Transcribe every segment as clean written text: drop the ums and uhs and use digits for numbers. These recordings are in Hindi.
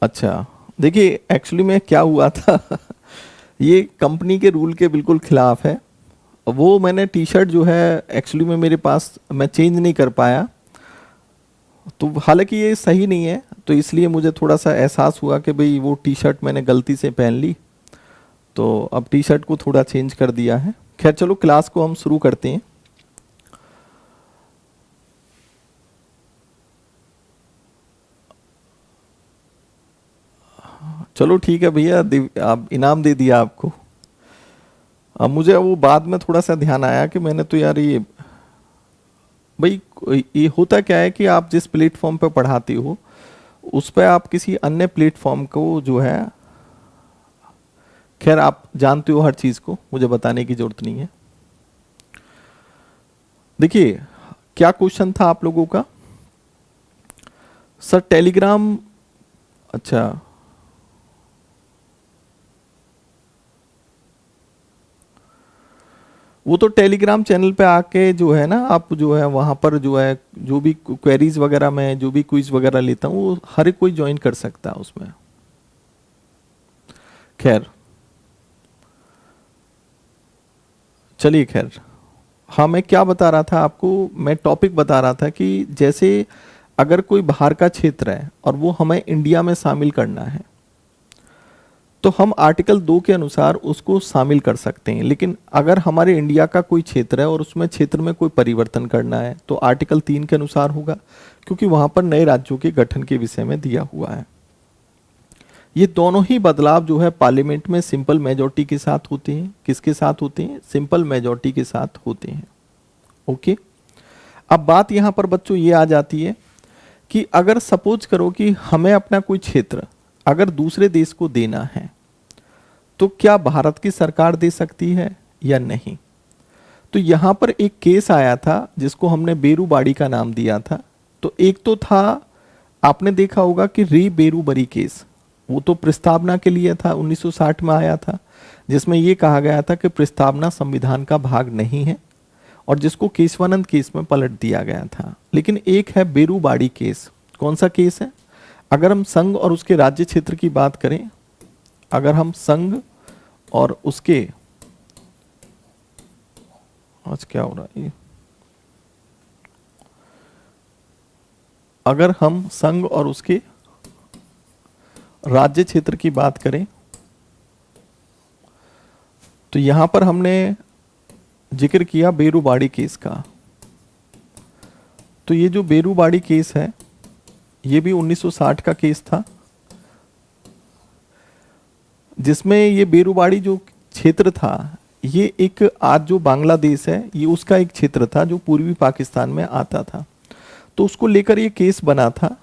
अच्छा, देखिए एक्चुअली में क्या हुआ था ये कंपनी के रूल के बिल्कुल खिलाफ है। वो मैंने टी शर्ट जो है एक्चुअली में मेरे पास मैं चेंज नहीं कर पाया, तो हालांकि ये सही नहीं है, तो इसलिए मुझे थोड़ा सा एहसास हुआ कि भाई वो टी शर्ट मैंने गलती से पहन ली, तो अब टी शर्ट को थोड़ा चेंज कर दिया है। खैर चलो क्लास को हम शुरू करते हैं। चलो ठीक है भैया, आप इनाम दे दिया आपको। अब मुझे वो बाद में थोड़ा सा ध्यान आया कि मैंने तो यार ये भाई, ये होता क्या है कि आप जिस प्लेटफॉर्म पर पढ़ाते हो उस पर आप किसी अन्य प्लेटफॉर्म को जो है, खैर आप जानते हो हर चीज़ को, मुझे बताने की जरूरत नहीं है। देखिए क्या क्वेश्चन था आप लोगों का सर, टेलीग्राम। अच्छा, वो तो टेलीग्राम चैनल पे आके जो है ना, आप जो है वहाँ पर जो है जो भी क्वेरीज वगैरह में जो भी क्विज वगैरह लेता हूँ वो हर एक कोई ज्वाइन कर सकता है उसमें। खैर चलिए, खैर हाँ, मैं क्या बता रहा था आपको, मैं टॉपिक बता रहा था कि जैसे अगर कोई बाहर का क्षेत्र है और वो हमें इंडिया में शामिल करना है, तो हम आर्टिकल 2 के अनुसार उसको शामिल कर सकते हैं। लेकिन अगर हमारे इंडिया का कोई क्षेत्र है और उसमें क्षेत्र में कोई परिवर्तन करना है तो आर्टिकल 3 के अनुसार होगा, क्योंकि वहां पर नए राज्यों के गठन के विषय में दिया हुआ है। ये दोनों ही बदलाव जो है पार्लियामेंट में सिंपल मेजोरिटी के साथ होते हैं। किसके साथ होते हैं? सिंपल मेजोरिटी के साथ होते हैं। ओके, अब बात यहां पर बच्चों ये आ जाती है कि अगर सपोज करो कि हमें अपना कोई क्षेत्र अगर दूसरे देश को देना है, तो क्या भारत की सरकार दे सकती है या नहीं? तो यहां पर एक केस आया था जिसको हमने बेरूबाड़ी का नाम दिया था। तो एक तो था, आपने देखा होगा कि री बेरूबरी केस, वो तो प्रस्तावना के लिए था, 1960 में आया था, जिसमें यह कहा गया था कि प्रस्तावना संविधान का भाग नहीं है, और जिसको केशवानंद केस में पलट दिया गया था। लेकिन एक है बेरूबाड़ी केस। कौन सा केस है? अगर हम संघ और उसके राज्य क्षेत्र की बात करें, अगर हम संघ और उसके, आज क्या हो रहा है ये, अगर हम संघ और उसके राज्य क्षेत्र की बात करें, तो यहां पर हमने जिक्र किया बेरूबाड़ी केस का। तो ये जो बेरूबाड़ी केस है ये भी 1960 का केस था, जिसमें ये बेरूबाड़ी जो क्षेत्र था, ये एक आज जो बांग्लादेश है ये उसका एक क्षेत्र था जो पूर्वी पाकिस्तान में आता था। तो उसको लेकर ये केस बना था।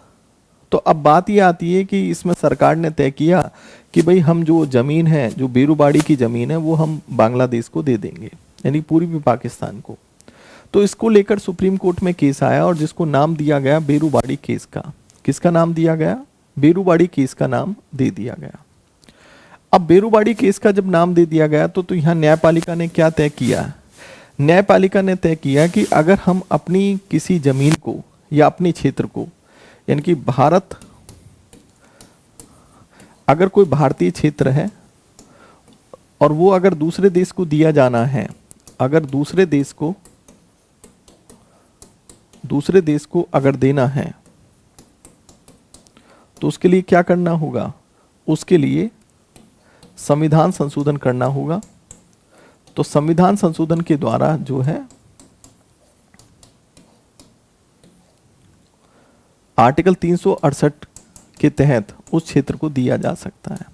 तो अब बात ये आती है कि इसमें सरकार ने तय किया कि भाई हम जो ज़मीन है, जो बेरूबाड़ी की ज़मीन है, वो हम बांग्लादेश को दे देंगे, यानी पूर्वी पाकिस्तान को। तो इसको लेकर सुप्रीम कोर्ट में केस आया और जिसको नाम दिया गया बेरूबाड़ी केस का। किसका नाम दिया गया? बेरूबाड़ी केस का नाम दे दिया गया। अब बेरूबाड़ी केस का जब नाम दे दिया गया तो यहाँ न्यायपालिका ने क्या तय किया? न्यायपालिका ने तय किया कि अगर हम अपनी किसी जमीन को या अपने क्षेत्र को, यानी कि भारत, अगर कोई भारतीय क्षेत्र है और वो अगर दूसरे देश को दिया जाना है, अगर दूसरे देश को अगर देना है, तो उसके लिए क्या करना होगा? उसके लिए संविधान संशोधन करना होगा। तो संविधान संशोधन के द्वारा जो है आर्टिकल 368 के तहत उस क्षेत्र को दिया जा सकता है।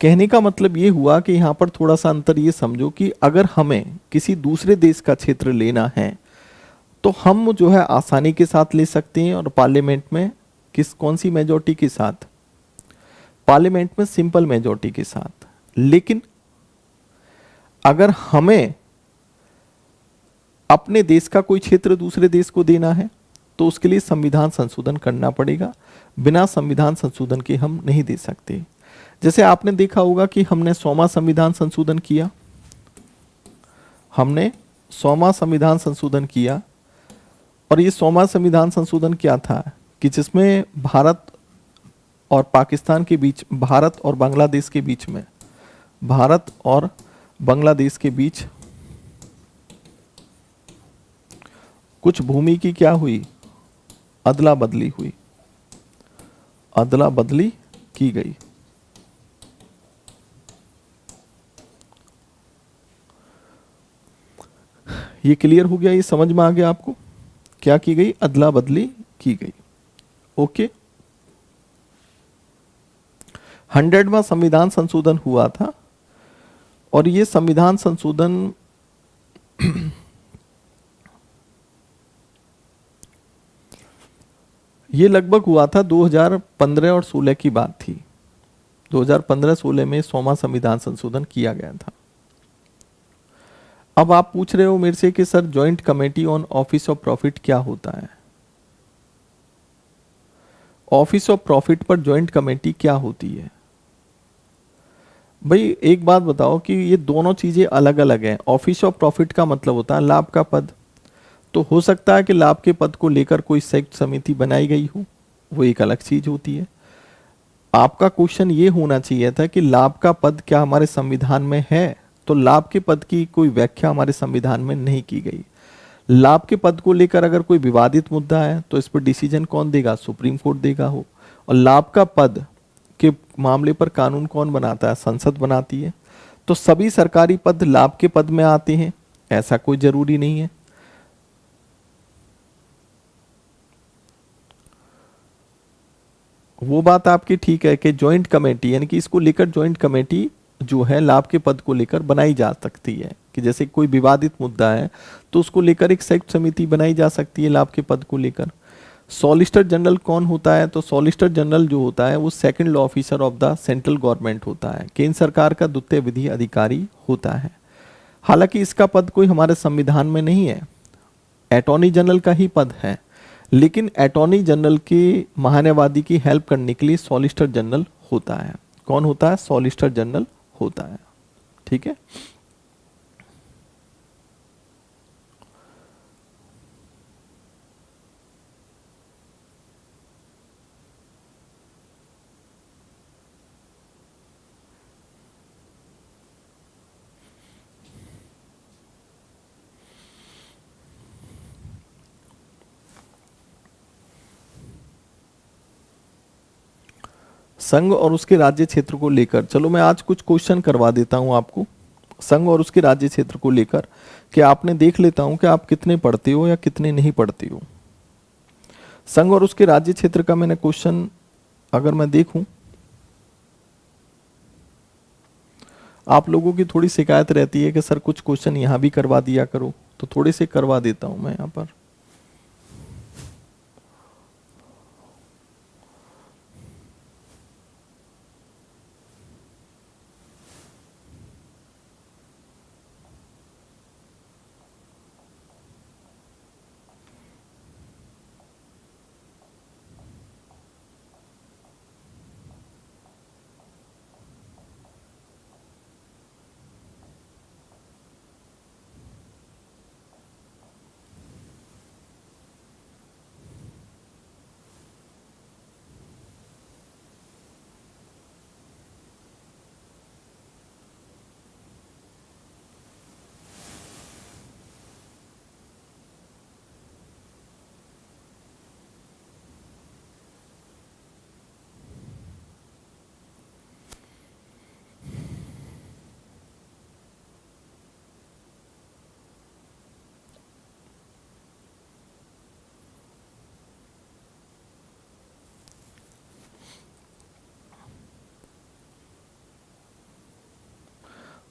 कहने का मतलब ये हुआ कि यहाँ पर थोड़ा सा अंतर ये समझो कि अगर हमें किसी दूसरे देश का क्षेत्र लेना है तो हम जो है आसानी के साथ ले सकते हैं, और पार्लियामेंट में कौन सी मेजॉरिटी के साथ? पार्लियामेंट में सिंपल मेजॉरिटी के साथ। लेकिन अगर हमें अपने देश का कोई क्षेत्र दूसरे देश को देना है तो उसके लिए संविधान संशोधन करना पड़ेगा। बिना संविधान संशोधन के हम नहीं दे सकते। जैसे आपने देखा होगा कि हमने 100वां संविधान संशोधन किया, हमने 100वां संविधान संशोधन किया, और ये 100वां संविधान संशोधन क्या था कि जिसमें भारत और पाकिस्तान के बीच, भारत और बांग्लादेश के बीच में, भारत और बांग्लादेश के बीच कुछ भूमि की क्या हुई, अदला बदली हुई, अदला बदली की गई। ये क्लियर हो गया, ये समझ में आ गया आपको? क्या की गई, अदला बदली की गई। ओके। 100वां संविधान संशोधन हुआ था और ये संविधान संशोधन ये लगभग हुआ था 2015 और 16 की बात थी। 2015-16 में 100वां संविधान संशोधन किया गया था। अब आप पूछ रहे हो मेरे से कि sir joint committee on office of profit क्या होता है? ऑफिस ऑफ प्रॉफिट पर जॉइंट कमेटी क्या होती है? भाई एक बात बताओ कि ये दोनों चीजें अलग अलग हैं। ऑफिस ऑफ प्रॉफिट का मतलब होता है लाभ का पद। तो हो सकता है कि लाभ के पद को लेकर कोई संयुक्त समिति बनाई गई हो, वो एक अलग चीज होती है। आपका क्वेश्चन ये होना चाहिए था कि लाभ का पद क्या हमारे संविधान में है? तो लाभ के पद की कोई व्याख्या हमारे संविधान में नहीं की गई। लाभ के पद को लेकर अगर कोई विवादित मुद्दा है तो इस पर डिसीजन कौन देगा? सुप्रीम कोर्ट देगा हो। और लाभ का पद के मामले पर कानून कौन बनाता है? संसद बनाती है। तो सभी सरकारी पद लाभ के पद में आते हैं, ऐसा कोई जरूरी नहीं है। वो बात आपकी ठीक है कि जॉइंट कमेटी, यानी कि इसको लेकर जॉइंट कमेटी जो है लाभ के पद को लेकर बनाई जा सकती है, कि जैसे कोई विवादित मुद्दा है तो उसको लेकर एक संयुक्त समिति बनाई जा सकती है लाभ के पद को लेकर। सॉलिसिटर जनरल कौन होता है? तो सॉलिसिटर जनरल जो होता है वो second law officer of the central government होता है, केंद्र सरकार का द्वितीय विधि अधिकारी होता है। हालांकि इसका पद कोई हमारे संविधान में नहीं है, अटॉर्नी जनरल का ही पद है। लेकिन अटॉर्नी जनरल के महान्यायवादी की हेल्प करने के लिए सॉलिसिटर जनरल होता है। कौन होता है? सॉलिसिटर जनरल होता है। ठीक है। संघ और उसके राज्य क्षेत्र को लेकर, चलो मैं आज कुछ क्वेश्चन करवा देता हूं आपको संघ और उसके राज्य क्षेत्र को लेकर, कि आपने देख लेता हूं कि आप कितने पढ़ते हो या कितने नहीं पढ़ते हो। संघ और उसके राज्य क्षेत्र का मैंने क्वेश्चन अगर मैं देखूं, आप लोगों की थोड़ी शिकायत रहती है कि सर कुछ क्वेश्चन यहां भी करवा दिया करो, तो थोड़े से करवा देता हूं मैं यहां पर।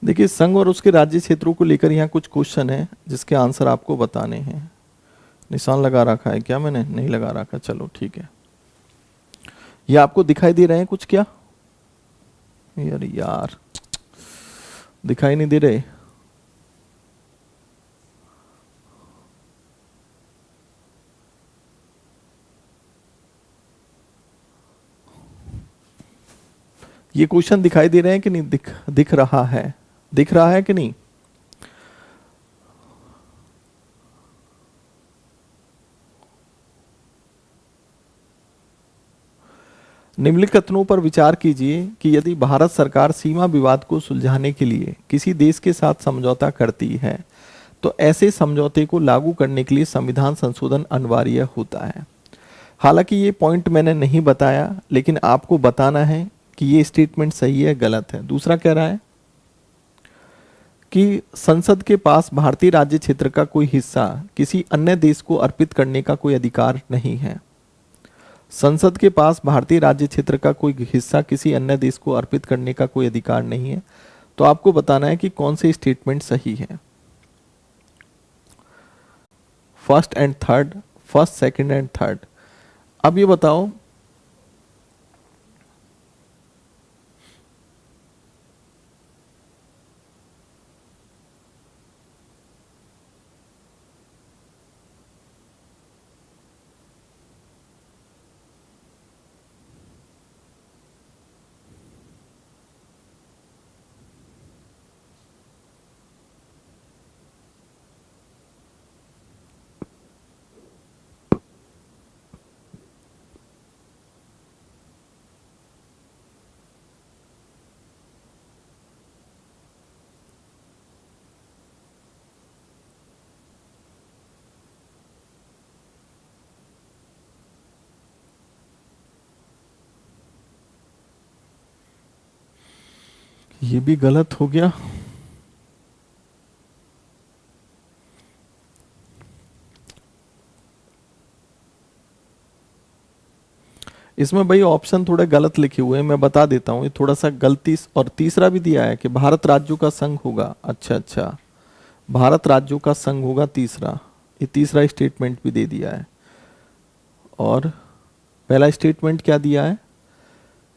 देखिए संघ और उसके राज्य क्षेत्रों को लेकर यहाँ कुछ क्वेश्चन है जिसके आंसर आपको बताने हैं। निशान लगा रखा है क्या? मैंने नहीं लगा रखा, चलो ठीक है। ये आपको दिखाई दे रहे हैं कुछ क्या? यार यार दिखाई नहीं दे रहे। ये क्वेश्चन दिखाई दे रहे हैं कि नहीं? दिख रहा है? दिख रहा है कि नहीं? निम्नलिखित कथनों पर विचार कीजिए कि यदि भारत सरकार सीमा विवाद को सुलझाने के लिए किसी देश के साथ समझौता करती है तो ऐसे समझौते को लागू करने के लिए संविधान संशोधन अनिवार्य होता है। हालांकि ये पॉइंट मैंने नहीं बताया, लेकिन आपको बताना है कि ये स्टेटमेंट सही है गलत है। दूसरा कह रहा है कि संसद के पास भारतीय राज्य क्षेत्र का कोई हिस्सा किसी अन्य देश को अर्पित करने का कोई अधिकार नहीं है। संसद के पास भारतीय राज्य क्षेत्र का कोई हिस्सा किसी अन्य देश को अर्पित करने का कोई अधिकार नहीं है। तो आपको बताना है कि कौन से स्टेटमेंट सही है। First and third, first second and third. अब ये बताओ, ये भी गलत हो गया। इसमें भाई ऑप्शन थोड़े गलत लिखे हुए हैं, मैं बता देता हूँ। ये थोड़ा सा गलती, और तीसरा भी दिया है कि भारत राज्यों का संघ होगा। अच्छा अच्छा, भारत राज्यों का संघ होगा तीसरा, ये तीसरा स्टेटमेंट भी दे दिया है। और पहला स्टेटमेंट क्या दिया है,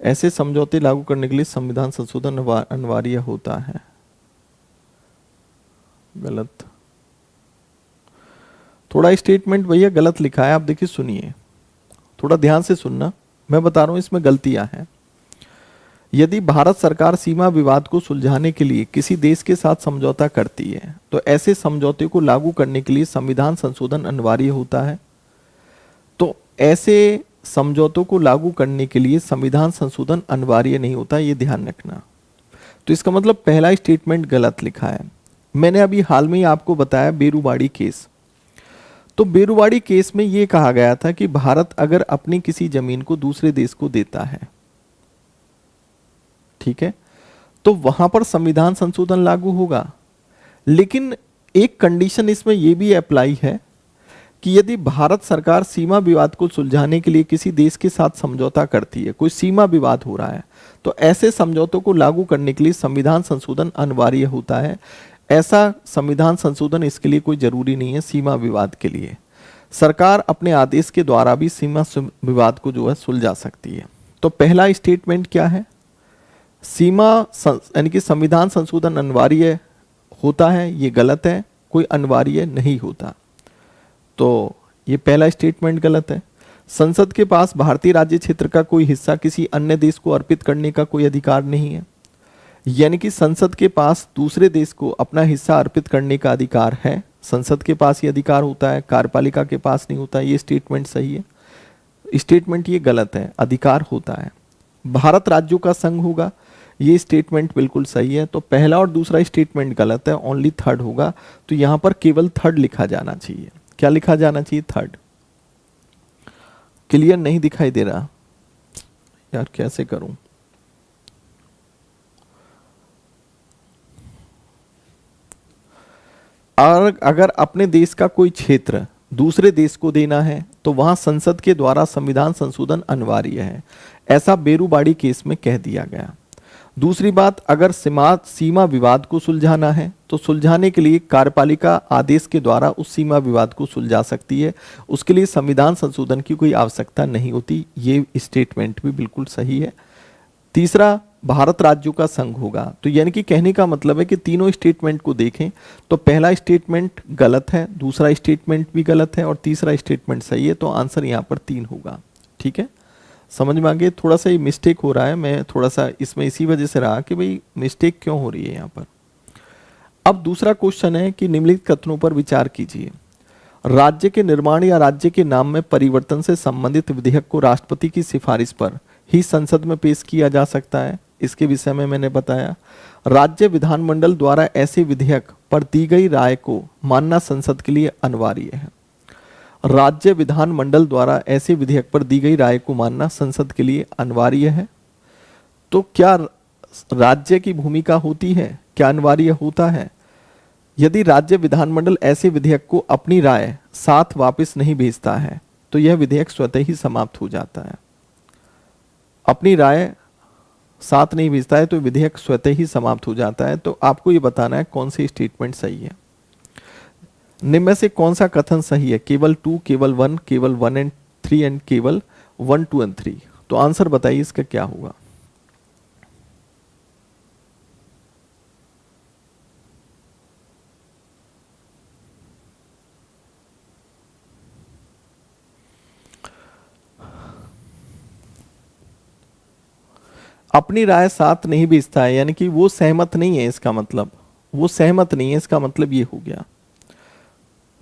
ऐसे समझौते लागू करने के लिए संविधान संशोधन अनिवार्य होता है। गलत, थोड़ा स्टेटमेंट भैया गलत लिखा है। आप देखिए, सुनिए, थोड़ा ध्यान से सुनना, मैं बता रहा हूं इसमें गलतियां हैं। यदि भारत सरकार सीमा विवाद को सुलझाने के लिए किसी देश के साथ समझौता करती है तो ऐसे समझौते को लागू करने के लिए संविधान संशोधन अनिवार्य होता है। तो ऐसे समझौतों को लागू करने के लिए संविधान संशोधन अनिवार्य नहीं होता, ये ध्यान रखना। तो इसका मतलब पहला स्टेटमेंट गलत लिखा है। मैंने अभी हाल में ही आपको बताया बेरुवाड़ी केस। तो बेरुवाड़ी केस में यह कहा गया था कि भारत अगर अपनी किसी जमीन को दूसरे देश को देता है, ठीक है, तो वहां पर संविधान संशोधन लागू होगा। लेकिन एक कंडीशन इसमें यह भी अप्लाई है कि यदि भारत सरकार सीमा विवाद को सुलझाने के लिए किसी देश के साथ समझौता करती है, कोई सीमा विवाद हो रहा है, तो ऐसे समझौतों को लागू करने के लिए संविधान संशोधन अनिवार्य होता है। ऐसा संविधान संशोधन इसके लिए कोई जरूरी नहीं है। सीमा विवाद के लिए सरकार अपने आदेश के द्वारा भी सीमा विवाद को जो है सुलझा सकती है। तो पहला स्टेटमेंट क्या है, सीमा यानी कि संविधान संशोधन अनिवार्य होता है, ये गलत है, कोई अनिवार्य नहीं होता। तो ये पहला स्टेटमेंट गलत है। संसद के पास भारतीय राज्य क्षेत्र का कोई हिस्सा किसी अन्य देश को अर्पित करने का कोई अधिकार नहीं है, यानी कि संसद के पास दूसरे देश को अपना हिस्सा अर्पित करने का अधिकार है। संसद के पास ये अधिकार होता है, कार्यपालिका के पास नहीं होता। ये स्टेटमेंट सही है, स्टेटमेंट ये गलत है, अधिकार होता है। भारत राज्यों का संघ होगा, ये स्टेटमेंट बिल्कुल सही है। तो पहला और दूसरा स्टेटमेंट गलत है, ओनली थर्ड होगा। तो यहां पर केवल थर्ड लिखा जाना चाहिए। क्या लिखा जाना चाहिए, थर्ड। क्लियर नहीं दिखाई दे रहा यार, कैसे करूं। और अगर अपने देश का कोई क्षेत्र दूसरे देश को देना है तो वहां संसद के द्वारा संविधान संशोधन अनिवार्य है, ऐसा बेरुवाड़ी केस में कह दिया गया। दूसरी बात, अगर सीमा विवाद को सुलझाना है तो सुलझाने के लिए कार्यपालिका आदेश के द्वारा उस सीमा विवाद को सुलझा सकती है, उसके लिए संविधान संशोधन की कोई आवश्यकता नहीं होती। ये स्टेटमेंट भी बिल्कुल सही है। तीसरा, भारत राज्यों का संघ होगा। तो यानी कि कहने का मतलब है कि तीनों स्टेटमेंट को देखें तो पहला स्टेटमेंट गलत है, दूसरा स्टेटमेंट भी गलत है और तीसरा स्टेटमेंट सही है। तो आंसर यहाँ पर 3 होगा। ठीक है, समझ में आ गया। थोड़ा सा ये मिस्टेक हो रहा है, मैं थोड़ा सा इसमें इसी वजह से रहा कि भाई मिस्टेक क्यों हो रही है यहाँ पर। अब दूसरा क्वेश्चन है कि निम्नलिखित कथनों पर विचार कीजिए। राज्य के निर्माण या राज्य के नाम में परिवर्तन से संबंधित विधेयक को राष्ट्रपति की सिफारिश पर ही संसद में पेश किया जा सकता है, इसके विषय में मैंने बताया। राज्य विधानमंडल द्वारा ऐसे विधेयक पर दी गई राय को मानना संसद के लिए अनिवार्य है। राज्य विधानमंडल द्वारा ऐसे विधेयक पर दी गई राय को मानना संसद के लिए अनिवार्य है। तो क्या राज्य की भूमिका होती है, क्या अनिवार्य होता है? यदि राज्य विधानमंडल ऐसे विधेयक को अपनी राय साथ वापस नहीं भेजता है तो यह विधेयक स्वतः ही समाप्त हो जाता है। अपनी राय साथ नहीं भेजता है तो विधेयक स्वतः ही समाप्त हो जाता है। तो आपको ये बताना है कौन सी स्टेटमेंट सही है। निम्न में से कौन सा कथन सही है? केवल 2, केवल 1, केवल 1 एंड 3 एंड केवल 1, 2 एंड 3। तो आंसर बताइए इसका क्या होगा। अपनी राय साथ नहीं भेजता है, यानी कि वो सहमत नहीं है, इसका मतलब वो सहमत नहीं है, इसका मतलब ये हो गया।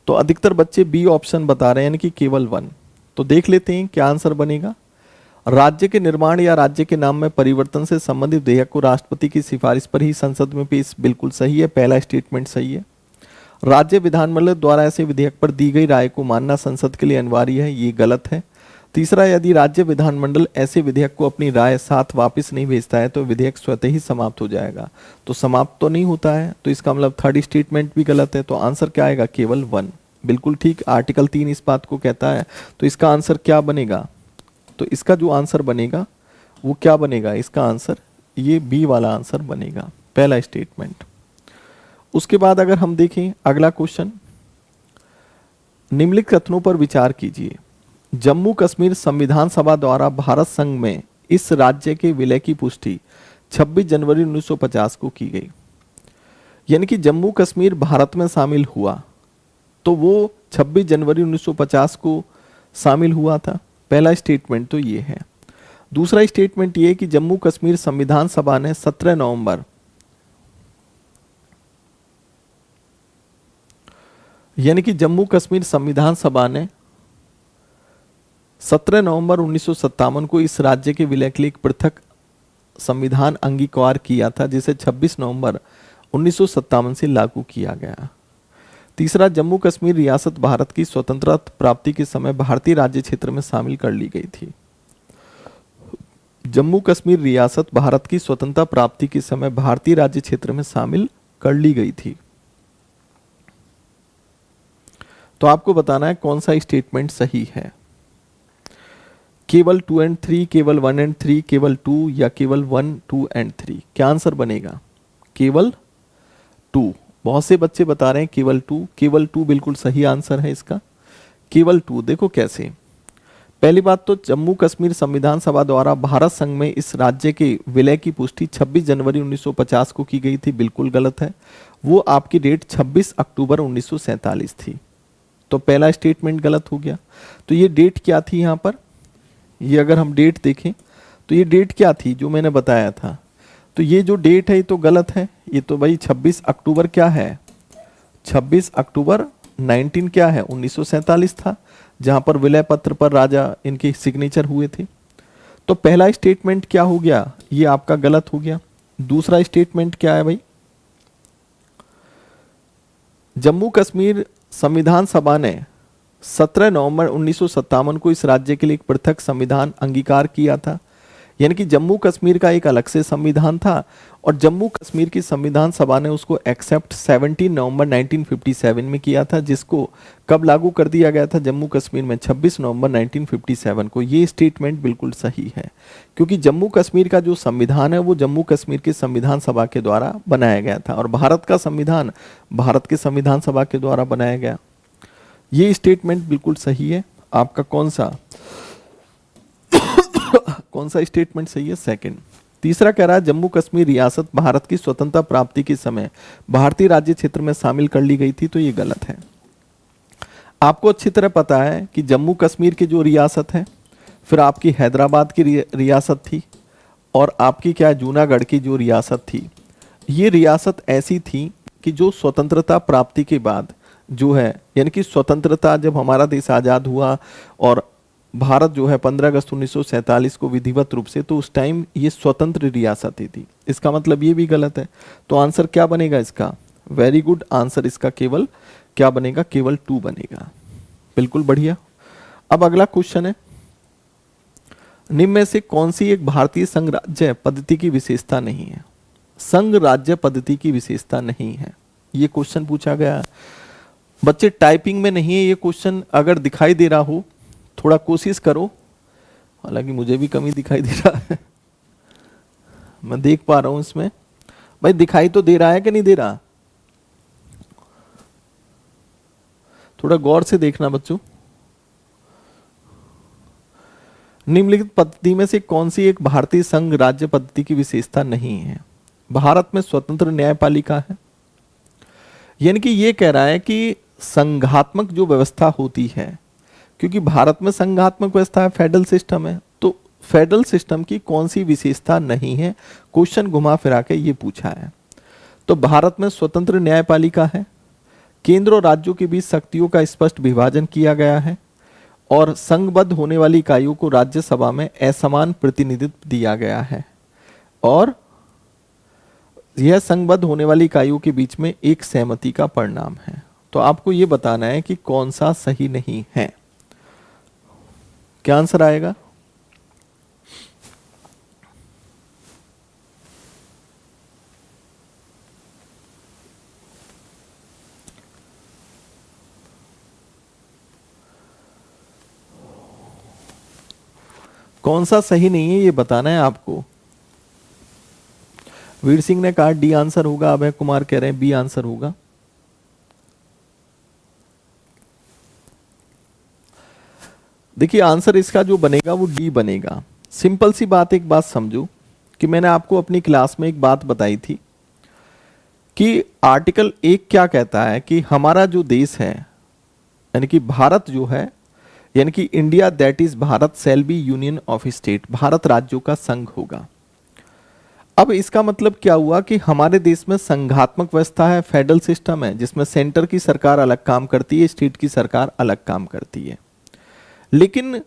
तो अधिकतर बच्चे बी ऑप्शन बता रहे हैं, यानी कि केवल 1। तो देख लेते हैं क्या आंसर बनेगा। राज्य के निर्माण या राज्य के नाम में परिवर्तन से संबंधित विधेयक को राष्ट्रपति की सिफारिश पर ही संसद में पेश, बिल्कुल सही है, पहला स्टेटमेंट सही है। राज्य विधानमंडल द्वारा ऐसे विधेयक पर दी गई राय को मानना संसद के लिए अनिवार्य है, ये गलत है। तीसरा, यदि राज्य विधानमंडल ऐसे विधेयक को अपनी राय साथ वापस नहीं भेजता है तो विधेयक स्वतः ही समाप्त हो जाएगा। तो समाप्त तो नहीं होता है, तो इसका मतलब थर्ड स्टेटमेंट भी गलत है। तो आंसर क्या आएगा? केवल 1, बिल्कुल ठीक। आर्टिकल 3 इस बात को कहता है। तो इसका आंसर क्या बनेगा? तो इसका जो आंसर बनेगा वो क्या बनेगा? इसका आंसर ये बी वाला आंसर बनेगा, पहला स्टेटमेंट। उसके बाद अगर हम देखें अगला क्वेश्चन, निम्नलिखित कथनों पर विचार कीजिए। जम्मू कश्मीर संविधान सभा द्वारा भारत संघ में इस राज्य के विलय की पुष्टि 26 जनवरी 1950 को की गई। यानी कि जम्मू कश्मीर भारत में शामिल हुआ तो वो 26 जनवरी 1950 को शामिल हुआ था। पहला स्टेटमेंट तो ये है। दूसरा स्टेटमेंट ये कि जम्मू कश्मीर संविधान सभा ने 17 नवंबर यानी कि जम्मू कश्मीर संविधान सभा ने 17 नवंबर 1957 को इस राज्य के विलय के लिए एक पृथक संविधान अंगीकार किया था, जिसे 26 नवंबर 1957 से लागू किया गया। तीसरा, जम्मू कश्मीर रियासत भारत की स्वतंत्रता प्राप्ति के समय भारतीय राज्य क्षेत्र में शामिल कर ली गई थी। जम्मू कश्मीर रियासत भारत की स्वतंत्रता प्राप्ति के समय भारतीय राज्य क्षेत्र में शामिल कर ली गई थी। तो आपको बताना है कौन सा स्टेटमेंट सही है। केवल 2 एंड 3, केवल 1 एंड 3, केवल 2 या केवल 1, 2 एंड 3। क्या आंसर बनेगा? केवल 2। बहुत से बच्चे बता रहे हैं केवल 2। केवल 2 बिल्कुल सही आंसर है इसका। केवल 2 देखो कैसे। पहली बात तो जम्मू कश्मीर संविधान सभा द्वारा भारत संघ में इस राज्य के विलय की पुष्टि 26 जनवरी 1950 को की गई थी, बिल्कुल गलत है। वो आपकी डेट 26 अक्टूबर 1947 थी। तो पहला स्टेटमेंट गलत हो गया। तो ये डेट क्या थी यहाँ पर? ये अगर हम डेट देखें तो ये डेट क्या थी जो मैंने बताया था? तो ये जो डेट है ये तो गलत है। ये तो भाई 26 अक्टूबर क्या है? 26 अक्टूबर 19 क्या है? 1947 था, जहां पर विलय पत्र पर राजा इनके सिग्नेचर हुए थे। तो पहला स्टेटमेंट क्या हो गया? ये आपका गलत हो गया। दूसरा स्टेटमेंट क्या है भाई? जम्मू कश्मीर संविधान सभा ने 17 नवंबर 1957 को इस राज्य के लिए एक पृथक संविधान अंगीकार किया था। यानी कि जम्मू कश्मीर का एक अलग से संविधान था और जम्मू कश्मीर की संविधान सभा ने उसको एक्सेप्ट 17 नवंबर 1957 में किया था, जिसको कब लागू कर दिया गया था जम्मू कश्मीर में? 26 नवंबर 1957 को। ये स्टेटमेंट बिल्कुल सही है, क्योंकि जम्मू कश्मीर का जो संविधान है वो जम्मू कश्मीर के संविधान सभा के द्वारा बनाया गया था और भारत का संविधान भारत के संविधान सभा के द्वारा बनाया गया। ये स्टेटमेंट बिल्कुल सही है। आपका कौन सा स्टेटमेंट सही है? सेकंड। तीसरा कह रहा है जम्मू कश्मीर रियासत भारत की स्वतंत्रता प्राप्ति के समय भारतीय राज्य क्षेत्र में शामिल कर ली गई थी। तो ये गलत है। आपको अच्छी तरह पता है कि जम्मू कश्मीर की जो रियासत है, फिर आपकी हैदराबाद की रियासत थी और आपकी क्या जूनागढ़ की जो रियासत थी, ये रियासत ऐसी थी कि जो स्वतंत्रता प्राप्ति के बाद जो है, यानी कि स्वतंत्रता जब हमारा देश आज़ाद हुआ और भारत जो है 15 अगस्त 1947 को विधिवत रूप से, तो उस टाइम ये स्वतंत्र रियासतें थी। इसका मतलब ये भी गलत है। तो आंसर क्या बनेगा इसका? वेरी गुड, आंसर इसका केवल क्या बनेगा? केवल 2 बनेगा। बिल्कुल बढ़िया। अब अगला क्वेश्चन है, निम्न में से कौन सी एक भारतीय संघ राज्य पद्धति की विशेषता नहीं है? संघ राज्य पद्धति की विशेषता नहीं है, ये क्वेश्चन पूछा गया है। बच्चे टाइपिंग में नहीं है ये क्वेश्चन, अगर दिखाई दे रहा हो थोड़ा कोशिश करो, हालांकि मुझे भी कमी दिखाई दे रहा है, मैं देख पा रहा हूं इसमें। भाई दिखाई तो दे रहा है कि नहीं दे रहा? थोड़ा गौर से देखना बच्चों। निम्नलिखित पद्धति में से कौन सी एक भारतीय संघ राज्य पद्धति की विशेषता नहीं है? भारत में स्वतंत्र न्यायपालिका है, यानी कि ये कह रहा है कि संघात्मक जो व्यवस्था होती है, क्योंकि भारत में संघात्मक व्यवस्था है, फेडरल सिस्टम है, तो फेडरल सिस्टम की कौन सी विशेषता नहीं है? क्वेश्चन घुमा फिरा के ये पूछा है। तो भारत में स्वतंत्र न्यायपालिका है, केंद्र और राज्यों के बीच शक्तियों का स्पष्ट विभाजन किया गया है, और संघबद्ध होने वाली इकाइयों को राज्यसभा में असमान प्रतिनिधित्व दिया गया है, और यह संघबद्ध होने वाली इकाइयों के बीच में एक सहमति का परिणाम है। तो आपको यह बताना है कि कौन सा सही नहीं है। क्या आंसर आएगा? कौन सा सही नहीं है ये बताना है आपको। वीर सिंह ने कहा डी आंसर होगा, अभय कुमार कह रहे हैं बी आंसर होगा। देखिए आंसर इसका जो बनेगा वो डी बनेगा। सिंपल सी बात, एक बात समझो कि मैंने आपको अपनी क्लास में एक बात बताई थी कि आर्टिकल 1 क्या कहता है कि हमारा जो देश है, यानी कि भारत जो है, यानी कि India that is Bharat shall be union of state, Bharat राज्यों का संघ होगा। अब इसका मतलब क्या हुआ कि हमारे देश में संघात्मक व्यवस्था है, फेडरल सिस्टम है, जिसमें सेंटर की सरकार अलग काम करती है, स्टेट की सरकार अलग काम करती है। लेकिन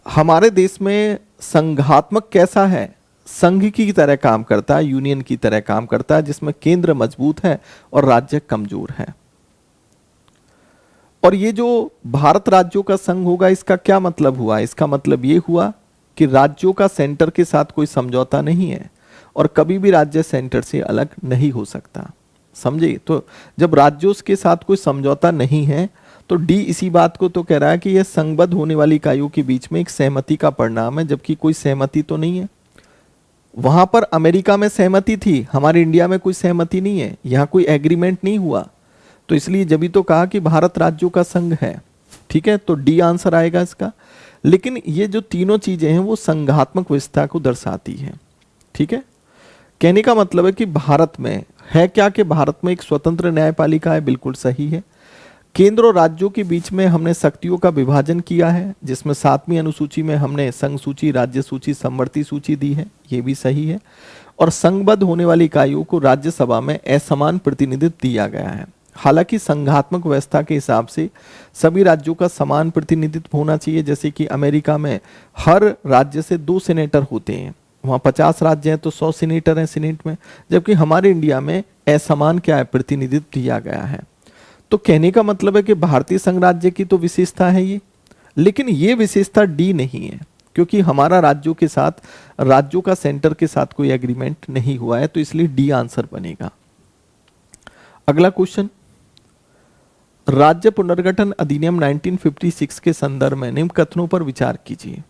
हमारे देश में संघात्मक कैसा है? संघ की तरह काम करता है, यूनियन की तरह काम करता है, जिसमें केंद्र मजबूत है और राज्य कमजोर है। और ये जो भारत राज्यों का संघ होगा, इसका क्या मतलब हुआ? इसका मतलब ये हुआ कि राज्यों का सेंटर के साथ कोई समझौता नहीं है, और कभी भी राज्य सेंटर से अलग नहीं हो सकता। समझे? तो जब राज्यों के साथ कोई समझौता नहीं है, तो डी इसी बात को तो कह रहा है कि यह संघबद्ध होने वाली इकाइयों के बीच में एक सहमति का परिणाम है, जबकि कोई सहमति तो नहीं है। वहां पर अमेरिका में सहमति थी, हमारे इंडिया में कोई सहमति नहीं है, यहां कोई एग्रीमेंट नहीं हुआ। तो इसलिए जब भी तो कहा कि भारत राज्यों का संघ है। ठीक है, तो डी आंसर आएगा इसका। लेकिन ये जो तीनों चीजें हैं वो संघात्मक व्यवस्था को दर्शाती है। ठीक है, कहने का मतलब है कि भारत में है क्या, कि भारत में एक स्वतंत्र न्यायपालिका है, बिल्कुल सही है। केंद्र और राज्यों के बीच में हमने शक्तियों का विभाजन किया है, जिसमें 7वीं अनुसूची में हमने संघ सूची, राज्य सूची, समवर्ती सूची दी है, ये भी सही है। और संघबद्ध होने वाली इकाइयों को राज्यसभा में असमान प्रतिनिधित्व दिया गया है। हालांकि संघात्मक व्यवस्था के हिसाब से सभी राज्यों का समान प्रतिनिधित्व होना चाहिए, जैसे कि अमेरिका में हर राज्य से 2 सेनेटर होते हैं, वहाँ 50 राज्य हैं तो 100 सीनेटर हैं सीनेट में, जबकि हमारे इंडिया में असमान क्या है, प्रतिनिधित्व दिया गया है। तो कहने का मतलब है कि भारतीय संघ राज्य की तो विशेषता है ये, लेकिन ये विशेषता डी नहीं है, क्योंकि हमारा राज्यों के साथ, राज्यों का सेंटर के साथ कोई एग्रीमेंट नहीं हुआ है, तो इसलिए डी आंसर बनेगा। अगला क्वेश्चन, राज्य पुनर्गठन अधिनियम 1956 के संदर्भ में निम्न कथनों पर विचार कीजिए।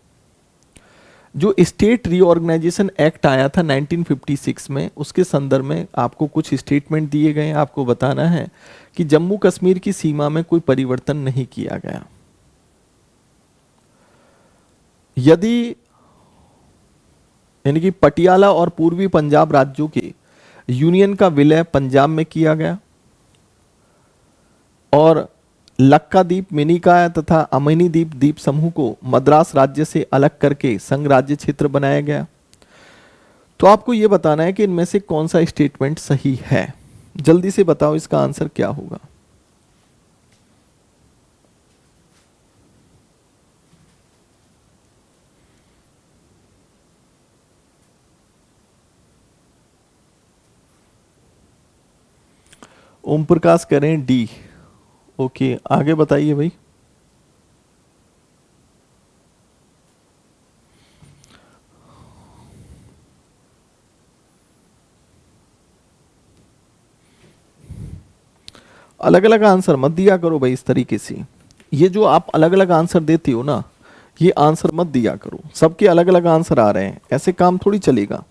जो स्टेट रीऑर्गेनाइजेशन एक्ट आया था 1956 में, उसके संदर्भ में आपको कुछ स्टेटमेंट दिए गए हैं। आपको बताना है कि जम्मू कश्मीर की सीमा में कोई परिवर्तन नहीं किया गया। यदि यानी कि पटियाला और पूर्वी पंजाब राज्यों के यूनियन का विलय पंजाब में किया गया, और लक्काद्वीप, मिनिकॉय तथा अमिनी द्वीप द्वीप समूह को मद्रास राज्य से अलग करके संघ राज्य क्षेत्र बनाया गया। तो आपको यह बताना है कि इनमें से कौन सा स्टेटमेंट सही है। जल्दी से बताओ इसका आंसर क्या होगा। ओम प्रकाश करें डी। ओके, आगे बताइए भाई। अलग अलग आंसर मत दिया करो भाई इस तरीके से। ये जो आप अलग अलग आंसर देते हो ना, ये आंसर मत दिया करो। सबके अलग अलग आंसर आ रहे हैं, ऐसे काम थोड़ी चलेगा।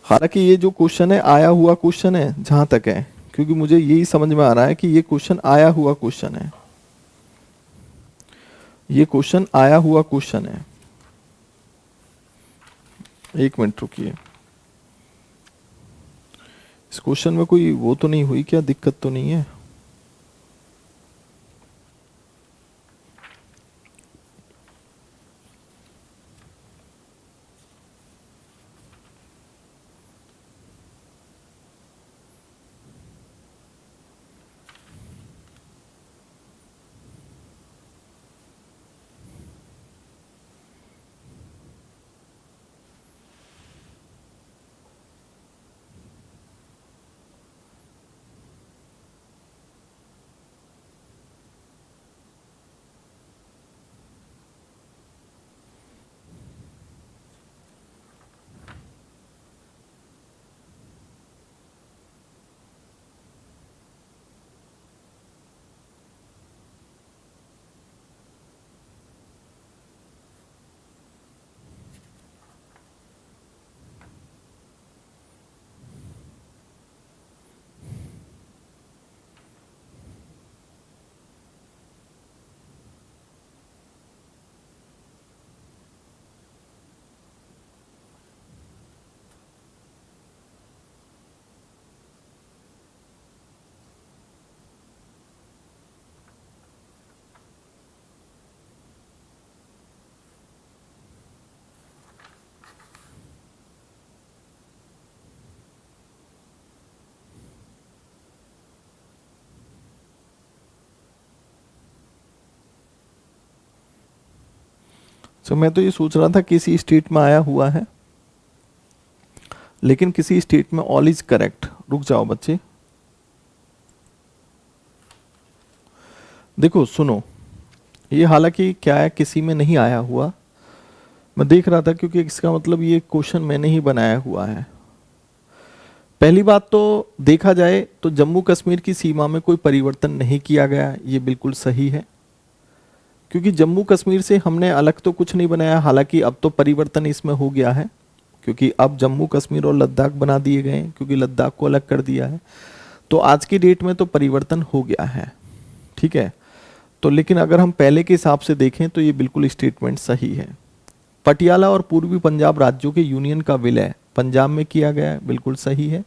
हालांकि ये जो क्वेश्चन है आया हुआ क्वेश्चन है जहां तक है, क्योंकि मुझे यही समझ में आ रहा है कि ये क्वेश्चन आया हुआ क्वेश्चन है। ये क्वेश्चन आया हुआ क्वेश्चन है। एक मिनट रुकिए। इस क्वेश्चन में कोई वो तो नहीं हुई क्या, दिक्कत तो नहीं है? तो मैं तो ये सोच रहा था किसी स्टेट में आया हुआ है, लेकिन किसी स्टेट में ऑल इज करेक्ट। रुक जाओ बच्चे, देखो सुनो, ये हालांकि क्या है किसी में नहीं आया हुआ, मैं देख रहा था, क्योंकि इसका मतलब ये क्वेश्चन मैंने ही बनाया हुआ है। पहली बात तो देखा जाए तो जम्मू कश्मीर की सीमा में कोई परिवर्तन नहीं किया गया, ये बिल्कुल सही है, क्योंकि जम्मू कश्मीर से हमने अलग तो कुछ नहीं बनाया। हालांकि अब तो परिवर्तन इसमें हो गया है, क्योंकि अब जम्मू कश्मीर और लद्दाख बना दिए गए हैं, क्योंकि लद्दाख को अलग कर दिया है। तो आज की डेट में तो परिवर्तन हो गया है, ठीक है। तो लेकिन अगर हम पहले के हिसाब से देखें तो ये बिल्कुल स्टेटमेंट सही है। पटियाला और पूर्वी पंजाब राज्यों के यूनियन का विलय पंजाब में किया गया है, बिल्कुल सही है,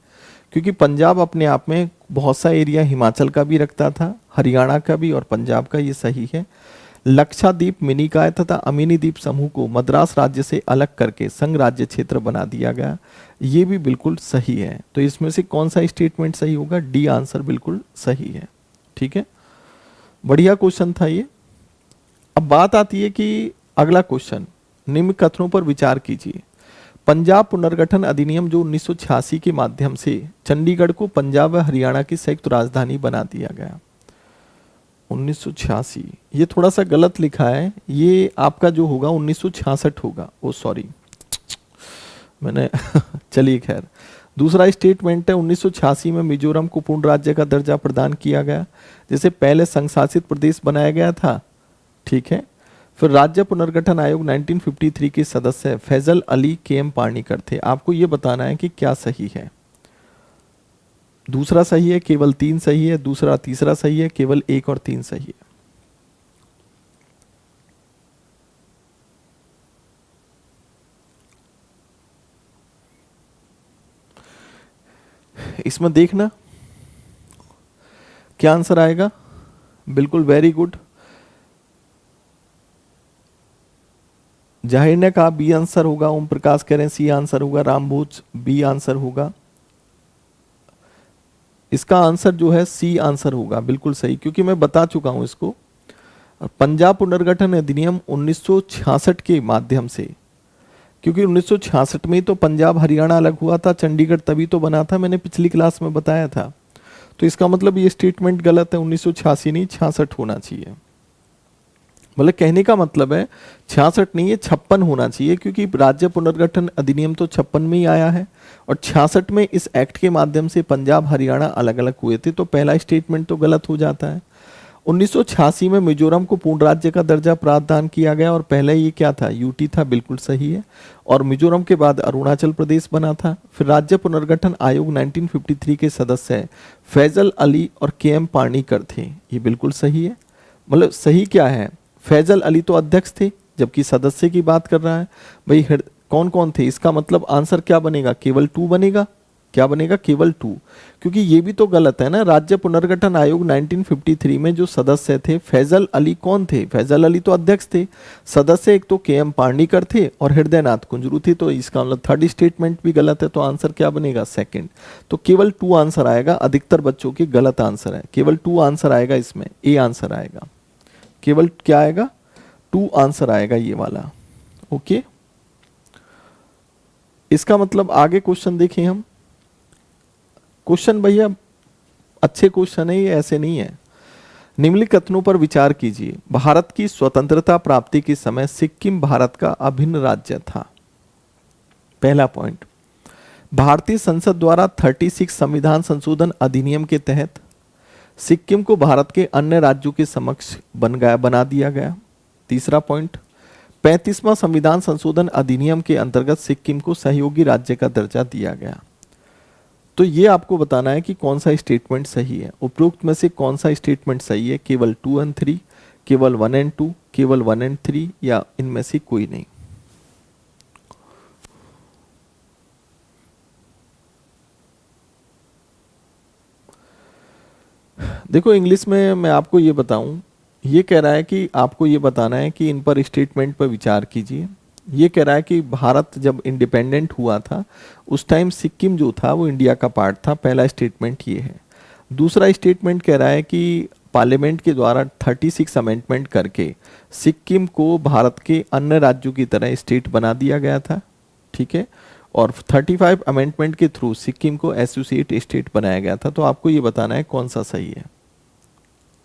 क्योंकि पंजाब अपने आप में बहुत सा एरिया हिमाचल का भी रखता था, हरियाणा का भी और पंजाब का, ये सही है। लक्षद्वीप, मिनिकॉय तथा अमीनी द्वीप समूह को मद्रास राज्य से अलग करके संघ राज्य क्षेत्र बना दिया गया, ये भी बिल्कुल सही है। तो इसमें से कौन सा स्टेटमेंट सही होगा? डी आंसर बिल्कुल सही है, ठीक है। बढ़िया क्वेश्चन था ये। अब बात आती है कि अगला क्वेश्चन, निम्न कथनों पर विचार कीजिए। पंजाब पुनर्गठन अधिनियम जो 1986 के माध्यम से चंडीगढ़ को पंजाब व हरियाणा की संयुक्त राजधानी बना दिया गया। 1986, ये थोड़ा सा गलत लिखा है, ये आपका जो होगा 1966 होगा। ओ सॉरी, मैंने चलिए खैर। दूसरा स्टेटमेंट है 1986 में मिजोरम को पूर्ण राज्य का दर्जा प्रदान किया गया, जैसे पहले संघ शासित प्रदेश बनाया गया था, ठीक है। फिर राज्य पुनर्गठन आयोग 1953 के सदस्य फैजल अली के.एम. पार्नीकर थे। आपको ये बताना है कि क्या सही है। दूसरा सही है, केवल 3 सही है, दूसरा तीसरा सही है, केवल 1 और 3 सही है। इसमें देखना क्या आंसर आएगा। बिल्कुल वेरी गुड, जाहिर ने कहा बी आंसर होगा, ओम प्रकाश कह रहे हैं सी आंसर होगा, रामभोज बी आंसर होगा। इसका आंसर जो है सी आंसर होगा, बिल्कुल सही, क्योंकि मैं बता चुका हूं इसको। पंजाब पुनर्गठन अधिनियम 1966 के माध्यम से, क्योंकि 1966 में ही तो पंजाब हरियाणा अलग हुआ था, चंडीगढ़ तभी तो बना था, मैंने पिछली क्लास में बताया था। तो इसका मतलब ये स्टेटमेंट गलत है, 1986 नहीं 66 होना चाहिए। मतलब कहने का मतलब है 66 नहीं है 56 होना चाहिए, क्योंकि राज्य पुनर्गठन अधिनियम तो 56 में ही आया है और 66 में इस एक्ट के माध्यम से पंजाब हरियाणा अलग अलग हुए थे, तो पहला स्टेटमेंट तो गलत हो जाता है। 1986 में मिजोरम को पूर्ण राज्य का दर्जा प्रदान किया गया और पहले ये क्या था, यूटी था, बिल्कुल सही है। और मिजोरम के बाद अरुणाचल प्रदेश बना था। फिर राज्य पुनर्गठन आयोग 1953 के सदस्य फैजल अली और के एम पार्नीकर थे, ये बिल्कुल सही है। मतलब सही क्या है, फैजल अली तो अध्यक्ष थे, जबकि सदस्य की बात कर रहा है भाई। कौन कौन थे, इसका मतलब आंसर क्या बनेगा, केवल 2 बनेगा। क्या बनेगा, केवल 2, क्योंकि ये भी तो गलत है ना। राज्य पुनर्गठन आयोग 1953 में जो सदस्य थे फैजल अली कौन थे, फैजल अली तो अध्यक्ष थे। सदस्य एक तो के एम पार्नीकर थे और हृदयनाथ कुंजरू थे, तो इसका मतलब थर्ड स्टेटमेंट भी गलत है, तो आंसर क्या बनेगा, सेकंड। तो केवल 2 आंसर आएगा, अधिकतर बच्चों के गलत आंसर है, केवल 2 आंसर आएगा इसमें, ए आंसर आएगा, केवल क्या आएगा, 2 आंसर आएगा ये वाला। ओके, इसका मतलब आगे क्वेश्चन देखें हम। क्वेश्चन भैया अच्छे क्वेश्चन है ये, ऐसे नहीं है। निम्नलिखित कथनों पर विचार कीजिए। भारत की स्वतंत्रता प्राप्ति के समय सिक्किम भारत का अभिन्न राज्य था। पहला पॉइंट, भारतीय संसद द्वारा 36 संविधान संशोधन अधिनियम के तहत सिक्किम को भारत के अन्य राज्यों के समक्ष बना दिया गया। तीसरा पॉइंट, 35वां संविधान संशोधन अधिनियम के अंतर्गत सिक्किम को सहयोगी राज्य का दर्जा दिया गया। तो ये आपको बताना है कि कौन सा स्टेटमेंट सही है। उपरोक्त में से कौन सा स्टेटमेंट सही है, केवल 2 और 3, केवल 1 और 2, केवल 1 और 3, या इनमें से कोई नहीं। देखो इंग्लिश में मैं आपको ये बताऊं, ये कह रहा है कि आपको ये बताना है कि इन पर स्टेटमेंट पर विचार कीजिए। ये कह रहा है कि भारत जब इंडिपेंडेंट हुआ था उस टाइम सिक्किम जो था वो इंडिया का पार्ट था, पहला स्टेटमेंट ये है। दूसरा स्टेटमेंट कह रहा है कि पार्लियामेंट के द्वारा 36 अमेंडमेंट करके सिक्किम को भारत के अन्य राज्यों की तरह स्टेट बना दिया गया था, ठीक है। और 35 अमेंडमेंट के थ्रू सिक्किम को एसोसिएट स्टेट बनाया गया था। तो आपको ये बताना है कौन सा सही है,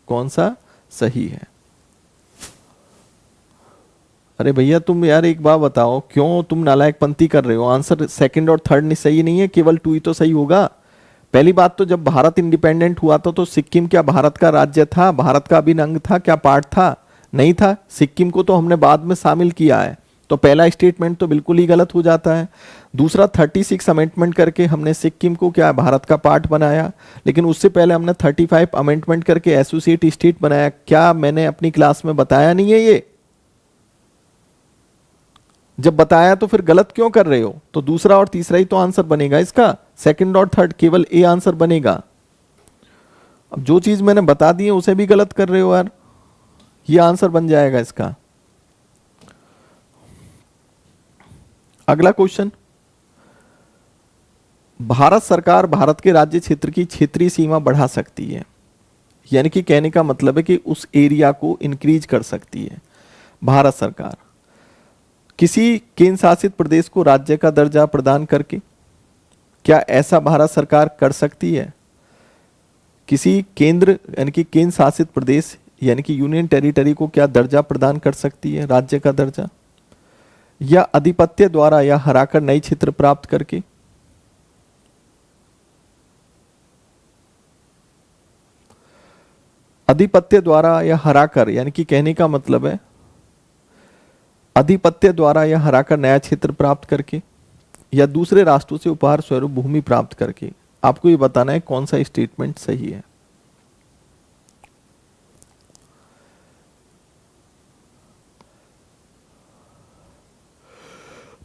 कौन सा सही है। अरे भैया तुम यार एक बात बताओ, क्यों तुम नालायकपंती कर रहे हो। आंसर सेकंड और थर्ड सही नहीं है, केवल 2 ही तो सही होगा। पहली बात तो जब भारत इंडिपेंडेंट हुआ था तो सिक्किम क्या भारत का राज्य था, भारत का अभिन्न अंग था, क्या पार्ट था, नहीं था। सिक्किम को तो हमने बाद में शामिल किया है, तो पहला स्टेटमेंट तो बिल्कुल ही गलत हो जाता है। दूसरा 36 अमेंडमेंट करके हमने सिक्किम को क्या भारत का पार्ट बनाया, लेकिन उससे पहले हमने 35 अमेंडमेंट करके एसोसिएट स्टेट बनाया। क्या मैंने अपनी क्लास में बताया नहीं है ये? जब बताया तो फिर गलत क्यों कर रहे हो। तो दूसरा और तीसरा ही तो आंसर बनेगा इसका, सेकंड और थर्ड केवल ए आंसर बनेगा। अब जो चीज मैंने बता दी है उसे भी गलत कर रहे हो यार, ये आंसर बन जाएगा इसका। अगला क्वेश्चन, भारत सरकार भारत के राज्य क्षेत्र की क्षेत्रीय सीमा बढ़ा सकती है, यानी कि कहने का मतलब है कि उस एरिया को इंक्रीज कर सकती है भारत सरकार किसी केंद्र शासित प्रदेश को राज्य का दर्जा प्रदान करके। क्या ऐसा भारत सरकार कर सकती है? किसी केंद्र यानी कि केंद्र शासित प्रदेश यानी कि यूनियन टेरिटरी को क्या दर्जा प्रदान कर सकती है, राज्य का दर्जा, या अधिपत्य द्वारा या हराकर नई क्षेत्र प्राप्त करके। अधिपत्य द्वारा या हराकर, यानी कि कहने का मतलब है अधिपत्य द्वारा या हराकर नया क्षेत्र प्राप्त करके, या दूसरे राष्ट्रों से उपहार स्वरूप भूमि प्राप्त करके। आपको ये बताना है कौन सा स्टेटमेंट सही है।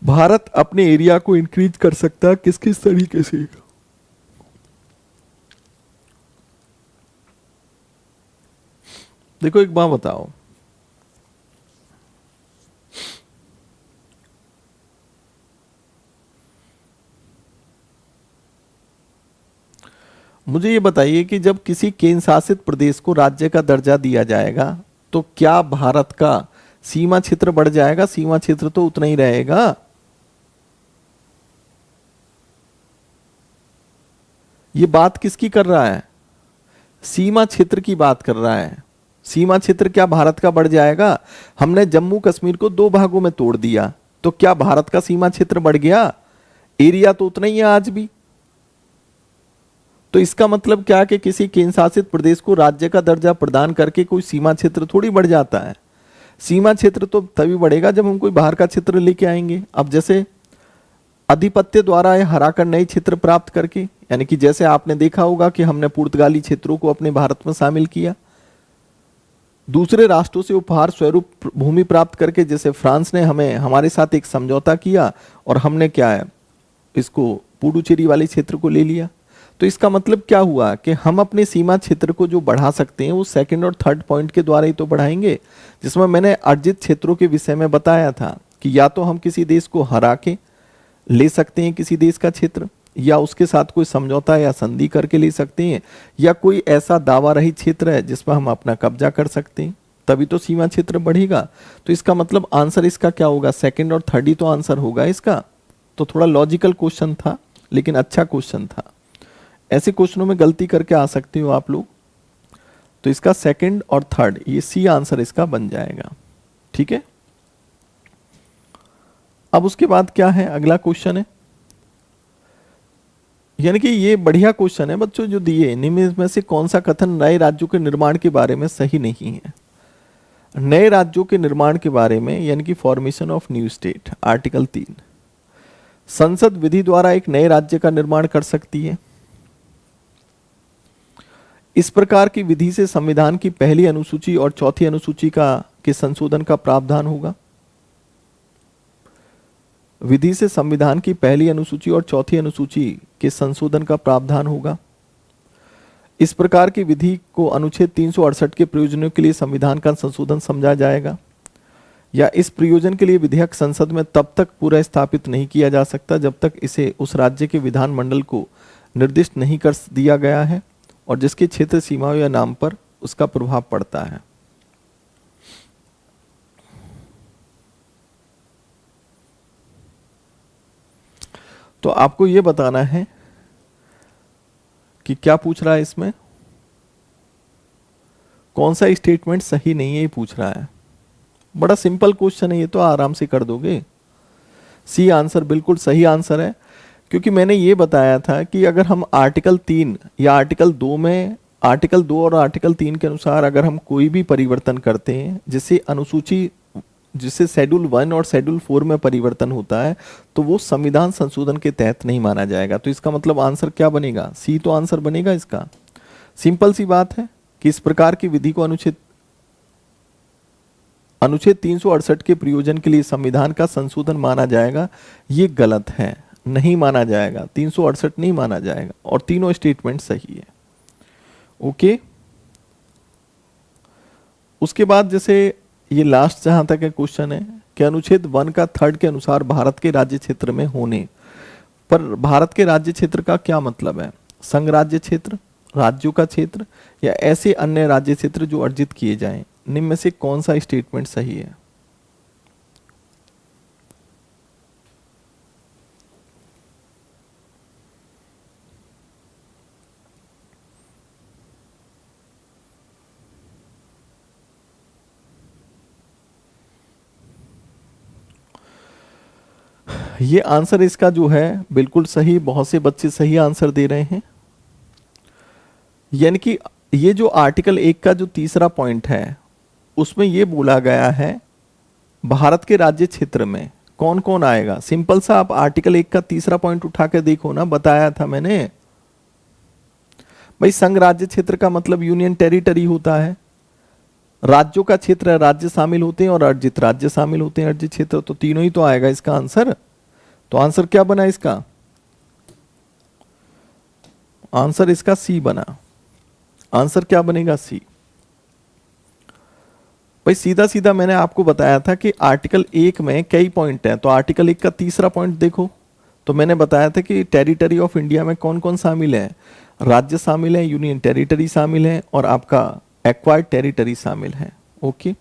भारत अपने एरिया को इंक्रीज कर सकता है किस किस तरीके से? देखो एक बात बताओ, मुझे ये बताइए कि जब किसी केंद्र शासित प्रदेश को राज्य का दर्जा दिया जाएगा तो क्या भारत का सीमा क्षेत्र बढ़ जाएगा? सीमा क्षेत्र तो उतना ही रहेगा। ये बात किसकी कर रहा है? सीमा क्षेत्र की बात कर रहा है। सीमा क्षेत्र क्या भारत का बढ़ जाएगा? हमने जम्मू कश्मीर को दो भागों में तोड़ दिया, तो क्या भारत का सीमा क्षेत्र बढ़ गया? एरिया तो उतना ही है आज भी। तो इसका मतलब क्या कि किसी केंद्र शासित प्रदेश को राज्य का दर्जा प्रदान करके कोई सीमा क्षेत्र थोड़ी बढ़ जाता है। सीमा क्षेत्र तो तभी बढ़ेगा जब हम कोई बाहर का क्षेत्र लेके आएंगे। अब जैसे अधिपत्य द्वारा हराकर नए क्षेत्र प्राप्त करके, यानी कि जैसे आपने देखा होगा कि हमने पुर्तगाली क्षेत्रों को अपने भारत में शामिल किया, दूसरे राष्ट्रों से उपहार स्वरूप भूमि प्राप्त करके, जैसे फ्रांस ने हमें हमारे साथ एक समझौता किया और हमने क्या है, इसको पुडुचेरी वाले क्षेत्र को ले लिया। तो इसका मतलब क्या हुआ कि हम अपने सीमा क्षेत्र को जो बढ़ा सकते हैं वो सेकंड और थर्ड पॉइंट के द्वारा ही तो बढ़ाएंगे, जिसमें मैंने अर्जित क्षेत्रों के विषय में बताया था कि या तो हम किसी देश को हरा के ले सकते हैं किसी देश का क्षेत्र, या उसके साथ कोई समझौता या संधि करके ले सकते हैं, या कोई ऐसा दावा रहित क्षेत्र है जिस पर हम अपना कब्जा कर सकते हैं, तभी तो सीमा क्षेत्र बढ़ेगा। तो इसका मतलब आंसर इसका क्या होगा? सेकंड और थर्ड ही तो आंसर होगा इसका। तो थोड़ा लॉजिकल क्वेश्चन था, लेकिन अच्छा क्वेश्चन था। ऐसे क्वेश्चनों में गलती करके आ सकते हो आप लोग। तो इसका सेकंड और थर्ड, ये सी आंसर इसका बन जाएगा। ठीक है, अब उसके बाद क्या है, अगला क्वेश्चन है, यानी कि ये बढ़िया क्वेश्चन है बच्चों जो दिए, निम्न में से कौन सा कथन नए राज्यों के निर्माण के बारे में सही नहीं है? नए राज्यों के निर्माण के बारे में, यानी कि formation of new state, article 3, संसद विधि द्वारा एक नए राज्य का निर्माण कर सकती है। इस प्रकार की विधि से संविधान की पहली अनुसूची और चौथी अनुसूची के संशोधन का प्रावधान होगा। विधि से संविधान की पहली अनुसूची और चौथी अनुसूची के संशोधन का प्रावधान होगा। इस प्रकार की विधि को अनुच्छेद 368 के प्रयोजनों के लिए संविधान का संशोधन समझा जाएगा, या इस प्रयोजन के लिए विधेयक संसद में तब तक पूरा स्थापित नहीं किया जा सकता जब तक इसे उस राज्य के विधानमंडल को निर्दिष्ट नहीं कर दिया गया है और जिसके क्षेत्र सीमाओं या नाम पर उसका प्रभाव पड़ता है। तो आपको यह बताना है कि क्या पूछ रहा है इसमें, कौन सा स्टेटमेंट सही नहीं है, ये पूछ रहा है। बड़ा सिंपल क्वेश्चन है ये, तो आराम से कर दोगे। सी आंसर बिल्कुल सही आंसर है, क्योंकि मैंने ये बताया था कि अगर हम आर्टिकल 3 या आर्टिकल 2 में, आर्टिकल 2 और आर्टिकल 3 के अनुसार अगर हम कोई भी परिवर्तन करते हैं, जिससे अनुसूची, जिससे शेड्यूल 1 और शेड्यूल 4 में परिवर्तन होता है, तो वो संविधान संशोधन के तहत नहीं माना जाएगा। तो इसका मतलब आंसर क्या बनेगा? सी तो आंसर बनेगा इसका। सिंपल सी बात है कि इस प्रकार की विधि को अनुच्छेद 368 के प्रयोजन के लिए संविधान का संशोधन माना जाएगा, ये गलत है, नहीं माना जाएगा। 368 नहीं माना जाएगा, और तीनों स्टेटमेंट सही है। ओके, उसके बाद जैसे ये लास्ट जहां तक है क्वेश्चन है कि अनुच्छेद 1 का थर्ड के अनुसार भारत के राज्य क्षेत्र में होने पर, भारत के राज्य क्षेत्र का क्या मतलब है? संघ राज्य क्षेत्र, राज्यों का क्षेत्र, या ऐसे अन्य राज्य क्षेत्र जो अर्जित किए जाएं? निम्न में से कौन सा स्टेटमेंट सही है? ये आंसर इसका जो है बिल्कुल सही, बहुत से बच्चे सही आंसर दे रहे हैं। यानी कि ये जो आर्टिकल 1 का जो तीसरा पॉइंट है, उसमें ये बोला गया है भारत के राज्य क्षेत्र में कौन कौन आएगा। सिंपल सा आप आर्टिकल 1 का तीसरा पॉइंट उठा के देखो ना, बताया था मैंने भाई, संघ राज्य क्षेत्र का मतलब यूनियन टेरिटरी होता है, राज्यों का क्षेत्र राज्य शामिल होते हैं और अर्जित राज्य शामिल होते हैं, अर्जित क्षेत्र, तो तीनों ही तो आएगा इसका आंसर। तो आंसर क्या बना इसका? आंसर इसका सी बना। आंसर क्या बनेगा? सी। भाई सीधा सीधा मैंने आपको बताया था कि आर्टिकल 1 में कई पॉइंट हैं, तो आर्टिकल 1 का तीसरा पॉइंट देखो, तो मैंने बताया था कि टेरिटरी ऑफ इंडिया में कौन कौन शामिल है, राज्य शामिल है, यूनियन टेरिटरी शामिल है, और आपका एक्वायर्ड टेरिटरी शामिल है। ओके,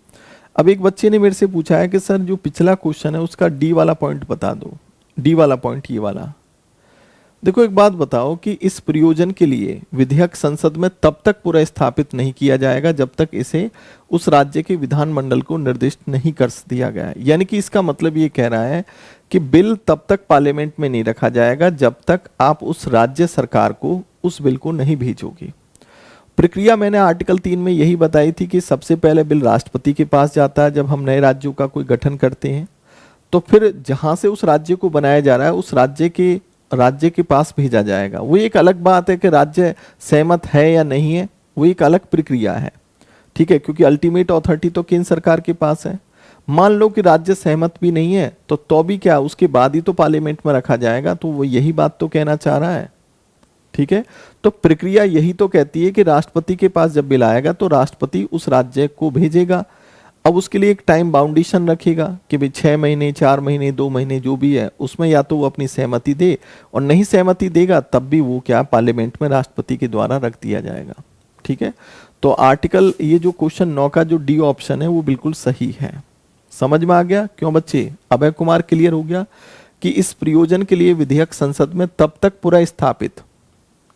अब एक बच्चे ने मेरे से पूछा है कि सर जो पिछला क्वेश्चन है उसका डी वाला पॉइंट बता दो। डी वाला पॉइंट ये वाला, देखो एक बात बताओ कि इस प्रयोजन के लिए विधेयक संसद में तब तक पूरा स्थापित नहीं किया जाएगा जब तक इसे उस राज्य के विधानमंडल को निर्दिष्ट नहीं कर दिया गया है। यानी कि इसका मतलब ये कह रहा है कि बिल तब तक पार्लियामेंट में नहीं रखा जाएगा जब तक आप उस राज्य सरकार को उस बिल को नहीं भेजोगे। प्रक्रिया मैंने आर्टिकल 3 में यही बताई थी कि सबसे पहले बिल राष्ट्रपति के पास जाता है जब हम नए राज्यों का कोई गठन करते हैं, तो फिर जहां से उस राज्य को बनाया जा रहा है उस राज्य के पास भेजा जाएगा। वो एक अलग बात है कि राज्य सहमत है या नहीं है, वो एक अलग प्रक्रिया है, ठीक है, क्योंकि अल्टीमेट अथॉरिटी तो केंद्र सरकार के पास है। मान लो कि राज्य सहमत भी नहीं है तो भी क्या, उसके बाद ही तो पार्लियामेंट में रखा जाएगा। तो वो यही बात तो कहना चाह रहा है, ठीक है। तो प्रक्रिया यही तो कहती है कि राष्ट्रपति के पास जब बिल आएगा तो राष्ट्रपति उस राज्य को भेजेगा। अब उसके लिए एक टाइम बाउंडेशन रखेगा कि भाई 6 महीने, 4 महीने, 2 महीने जो भी है, उसमें या तो वो अपनी सहमति दे, और नहीं सहमति देगा तब भी वो क्या, पार्लियामेंट में राष्ट्रपति के द्वारा रख दिया जाएगा, ठीक है। तो आर्टिकल, ये जो क्वेश्चन 9 का जो डी ऑप्शन है वो बिल्कुल सही है। समझ में आ गया? क्यों बच्चे? अभय कुमार क्लियर हो गया कि इस प्रयोजन के लिए विधेयक संसद में तब तक पूरा स्थापित,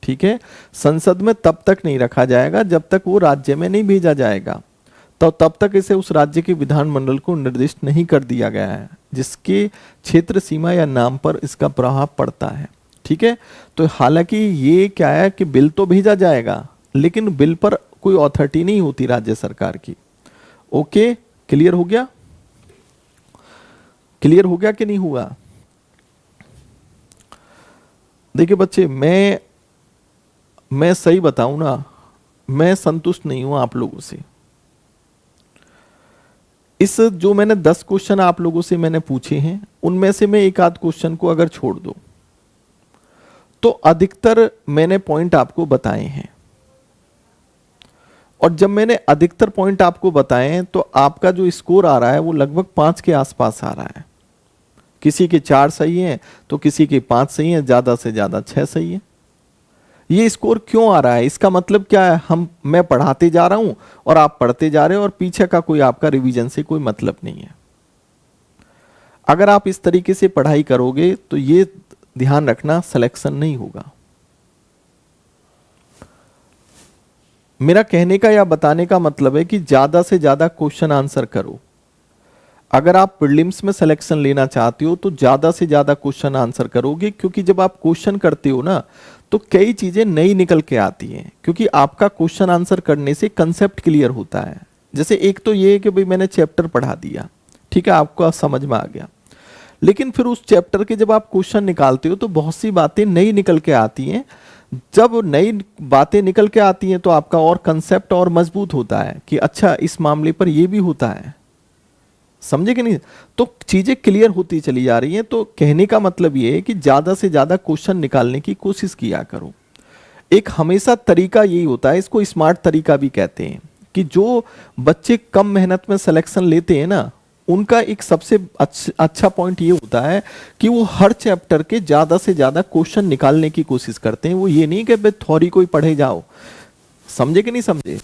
ठीक है, संसद में तब तक नहीं रखा जाएगा जब तक वो राज्य में नहीं भेजा जाएगा, तो तब तक इसे उस राज्य के विधानमंडल को निर्दिष्ट नहीं कर दिया गया है जिसके क्षेत्र सीमा या नाम पर इसका प्रभाव पड़ता है, ठीक है। तो हालांकि ये क्या है कि बिल तो भेजा जाएगा लेकिन बिल पर कोई अथॉरिटी नहीं होती राज्य सरकार की। ओके, क्लियर हो गया? क्लियर हो गया कि नहीं हुआ? देखिए बच्चे, मैं सही बताऊं ना, मैं संतुष्ट नहीं हूं आप लोगों से। इस जो मैंने 10 क्वेश्चन आप लोगों से मैंने पूछे हैं उनमें से मैं एक आध क्वेश्चन को अगर छोड़ दूं तो अधिकतर मैंने पॉइंट आपको बताए हैं, और जब मैंने अधिकतर पॉइंट आपको बताए हैं तो आपका जो स्कोर आ रहा है वो लगभग 5 के आसपास आ रहा है। किसी के 4 सही हैं तो किसी के 5 सही हैं, ज्यादा से ज्यादा 6 सही है। ये स्कोर क्यों आ रहा है? इसका मतलब क्या है? मैं पढ़ाते जा रहा हूं और आप पढ़ते जा रहे हो और पीछे का कोई आपका रिवीजन से कोई मतलब नहीं है। अगर आप इस तरीके से पढ़ाई करोगे तो ये ध्यान रखना, सिलेक्शन नहीं होगा। मेरा कहने का या बताने का मतलब है कि ज्यादा से ज्यादा क्वेश्चन आंसर करो। अगर आप प्रीलिम्स में सिलेक्शन लेना चाहते हो तो ज्यादा से ज्यादा क्वेश्चन आंसर करोगे, क्योंकि जब आप क्वेश्चन करते हो ना तो कई चीजें नई निकल के आती हैं, क्योंकि आपका क्वेश्चन आंसर करने से कंसेप्ट क्लियर होता है। जैसे एक तो ये है कि भाई मैंने चैप्टर पढ़ा दिया, ठीक है, आपको समझ में आ गया, लेकिन फिर उस चैप्टर के जब आप क्वेश्चन निकालते हो तो बहुत सी बातें नई निकल के आती हैं। जब नई बातें निकल के आती हैं तो आपका और कंसेप्ट और मजबूत होता है कि अच्छा इस मामले पर यह भी होता है। समझे कि नहीं? तो चीजें क्लियर होती चली जा रही हैं। तो कहने का मतलब ये है कि ज्यादा से ज्यादा क्वेश्चन निकालने की कोशिश किया करो। एक हमेशा तरीका यही होता है, इसको स्मार्ट तरीका भी कहते हैं, कि जो बच्चे कम मेहनत में सिलेक्शन लेते हैं ना, उनका एक सबसे अच्छा पॉइंट ये होता है कि वो हर चैप्टर के ज्यादा से ज्यादा क्वेश्चन निकालने की कोशिश करते हैं। वो ये नहीं कि भाई थ्योरी को ही पढ़े जाओ, समझे कि नहीं समझे,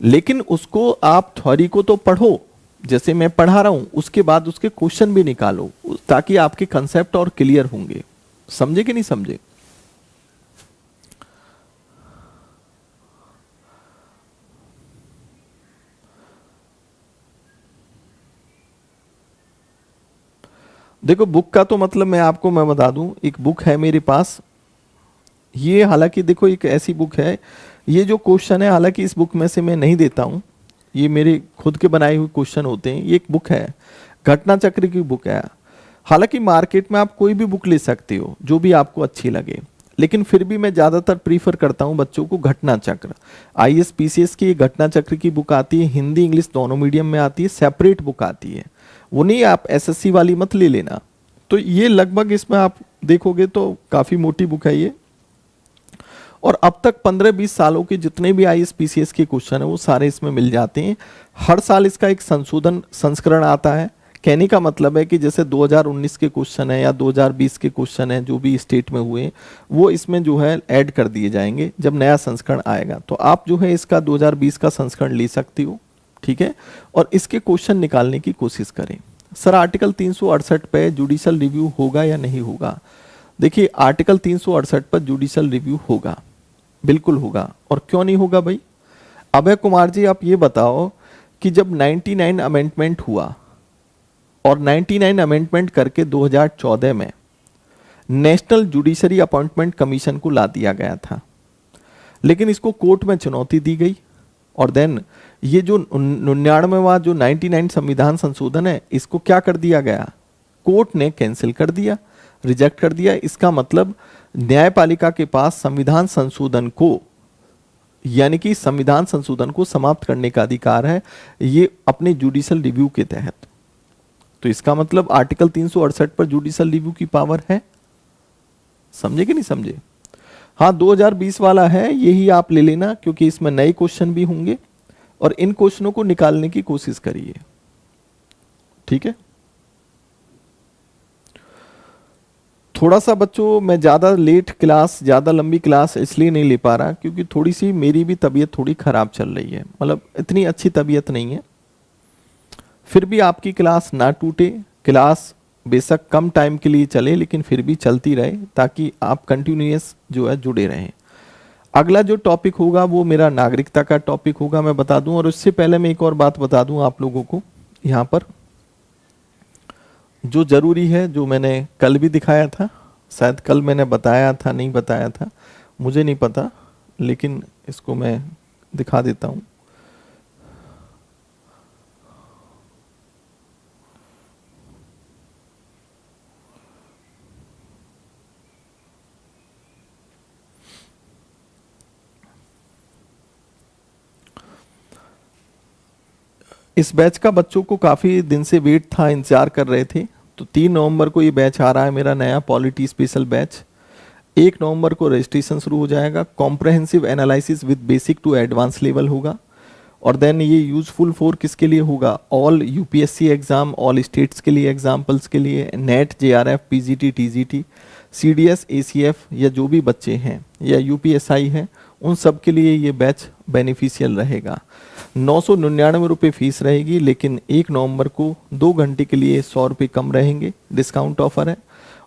लेकिन उसको आप थ्योरी को तो पढ़ो जैसे मैं पढ़ा रहा हूं, उसके बाद उसके क्वेश्चन भी निकालो ताकि आपके कंसेप्ट और क्लियर होंगे। समझे कि नहीं समझे? देखो बुक का तो मतलब मैं बता दूं, एक बुक है मेरे पास, ये हालांकि देखो एक ऐसी बुक है, ये जो क्वेश्चन है हालांकि इस बुक में से मैं नहीं देता हूं, ये मेरे खुद के बनाए हुए क्वेश्चन होते हैं। ये एक बुक है, घटना चक्र की बुक है। हालांकि मार्केट में आप कोई भी बुक ले सकते हो जो भी आपको अच्छी लगे, लेकिन फिर भी मैं ज़्यादातर प्रीफर करता हूं बच्चों को घटना चक्र। आईएएस पीसीएस की घटना चक्र की बुक आती है, हिंदी इंग्लिश दोनों मीडियम में आती है, सेपरेट बुक आती है, वो नहीं आप एसएससी वाली मत ले लेना। तो ये लगभग इसमें आप देखोगे तो काफ़ी मोटी बुक है ये, और अब तक 15-20 सालों के जितने भी आईएएस पीसीएस के क्वेश्चन है वो सारे इसमें मिल जाते हैं। हर साल इसका एक संस्करण आता है। कहने का मतलब है कि जैसे 2019 के क्वेश्चन है या 2020 के क्वेश्चन है जो भी स्टेट में हुए, वो इसमें जो है ऐड कर दिए जाएंगे जब नया संस्करण आएगा। तो आप जो है इसका 2020 का संस्करण ले सकते हो, ठीक है, और इसके क्वेश्चन निकालने की कोशिश करें। सर आर्टिकल 368 पे जुडिशियल रिव्यू होगा या नहीं होगा? देखिए आर्टिकल 368 पर जुडिशियल रिव्यू होगा, बिल्कुल होगा। और क्यों नहीं होगा भाई? अभय कुमार जी आप ये बताओ कि जब 99 अमेंडमेंट हुआ और 99 अमेंडमेंट करके 2014 में नेशनल जुडिशरी अपॉइंटमेंट कमीशन को ला दिया गया था, लेकिन इसको कोर्ट में चुनौती दी गई और देन ये जो 99वां जो 99 संविधान संशोधन है इसको क्या कर दिया गया? कोर्ट ने कैंसिल कर दिया, रिजेक्ट कर दिया। इसका मतलब न्यायपालिका के पास संविधान संशोधन को, यानी कि संविधान संशोधन को समाप्त करने का अधिकार है, ये अपने जुडिशियल रिव्यू के तहत। तो इसका मतलब आर्टिकल 368 पर जुडिशियल रिव्यू की पावर है। समझे कि नहीं समझे? हाँ 2020 वाला है, यही आप ले लेना, क्योंकि इसमें नए क्वेश्चन भी होंगे और इन क्वेश्चनों को निकालने की कोशिश करिए, ठीक है। थोड़ा सा बच्चों मैं ज़्यादा लेट क्लास, ज़्यादा लंबी क्लास इसलिए नहीं ले पा रहा क्योंकि थोड़ी सी मेरी भी तबीयत थोड़ी ख़राब चल रही है, मतलब इतनी अच्छी तबीयत नहीं है। फिर भी आपकी क्लास ना टूटे, क्लास बेशक कम टाइम के लिए चले लेकिन फिर भी चलती रहे ताकि आप कंटिन्यूअस जो है जुड़े रहें। अगला जो टॉपिक होगा वो मेरा नागरिकता का टॉपिक होगा, मैं बता दूं। और उससे पहले मैं एक और बात बता दूं आप लोगों को, यहाँ पर जो जरूरी है, जो मैंने कल भी दिखाया था, शायद कल मैंने बताया था नहीं बताया था मुझे नहीं पता, लेकिन इसको मैं दिखा देता हूँ। इस बैच का बच्चों को काफ़ी दिन से वेट था, इंतजार कर रहे थे। तो 3 नवंबर को ये बैच आ रहा है, मेरा नया पॉलिटी स्पेशल बैच। 1 नवंबर को रजिस्ट्रेशन शुरू हो जाएगा। Comprehensive analysis with basic to advance level होगा। और देन ये यूजफुल फॉर किसके लिए होगा? All UPSC exam, all states के लिए, एग्जाम्पल्स के लिए, NET, JRF, PGT, TGT, CDS, ACF या जो भी बच्चे हैं या यूपीएसआई हैं, उन सब के लिए ये बैच बेनिफिशियल रहेगा। 999 रुपये फीस रहेगी, लेकिन 1 नवंबर को 2 घंटे के लिए 100 रुपये कम रहेंगे, डिस्काउंट ऑफर है।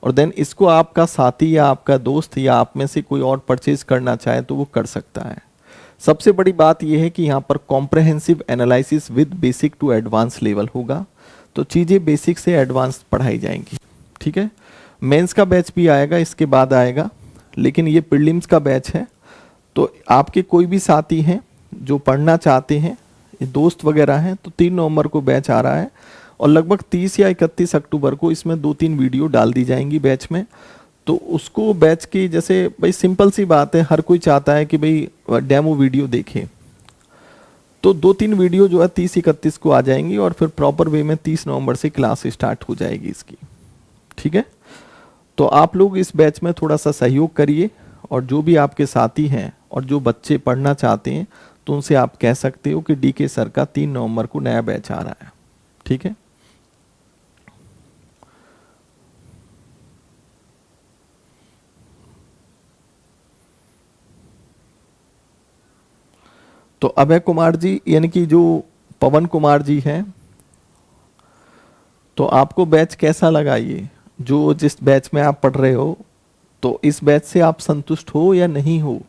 और देन इसको आपका साथी या आपका दोस्त या आप में से कोई और परचेज करना चाहे तो वो कर सकता है। सबसे बड़ी बात यह है कि यहाँ पर comprehensive analysis with basic to advance level होगा, तो चीज़ें बेसिक से एडवांस पढ़ाई जाएंगी, ठीक है। मेंस का बैच भी आएगा, इसके बाद आएगा, लेकिन ये प्रीलिम्स का बैच है। तो आपके कोई भी साथी हैं जो पढ़ना चाहते हैं, ये दोस्त वगैरह हैं, तो 3 नवंबर को बैच आ रहा है और लगभग 30 या 31 अक्टूबर को इसमें 2-3 वीडियो डाल दी जाएंगी बैच में। तो उसको बैच की, जैसे भाई सिंपल सी बात है, हर कोई चाहता है कि भाई डेमो वीडियो देखे, तो 2-3 वीडियो जो है 30-31 को आ जाएंगी और फिर प्रॉपर वे में 30 नवंबर से क्लास स्टार्ट हो जाएगी इसकी, ठीक है। तो आप लोग इस बैच में थोड़ा सा सहयोग करिए और जो भी आपके साथी हैं और जो बच्चे पढ़ना चाहते हैं तो उनसे आप कह सकते हो कि डीके सर का 3 नवंबर को नया बैच आ रहा है, ठीक है। तो अभय कुमार जी यानी कि जो पवन कुमार जी हैं, तो आपको बैच कैसा लगा? ये जो जिस बैच में आप पढ़ रहे हो, तो इस बैच से आप संतुष्ट हो या नहीं हो?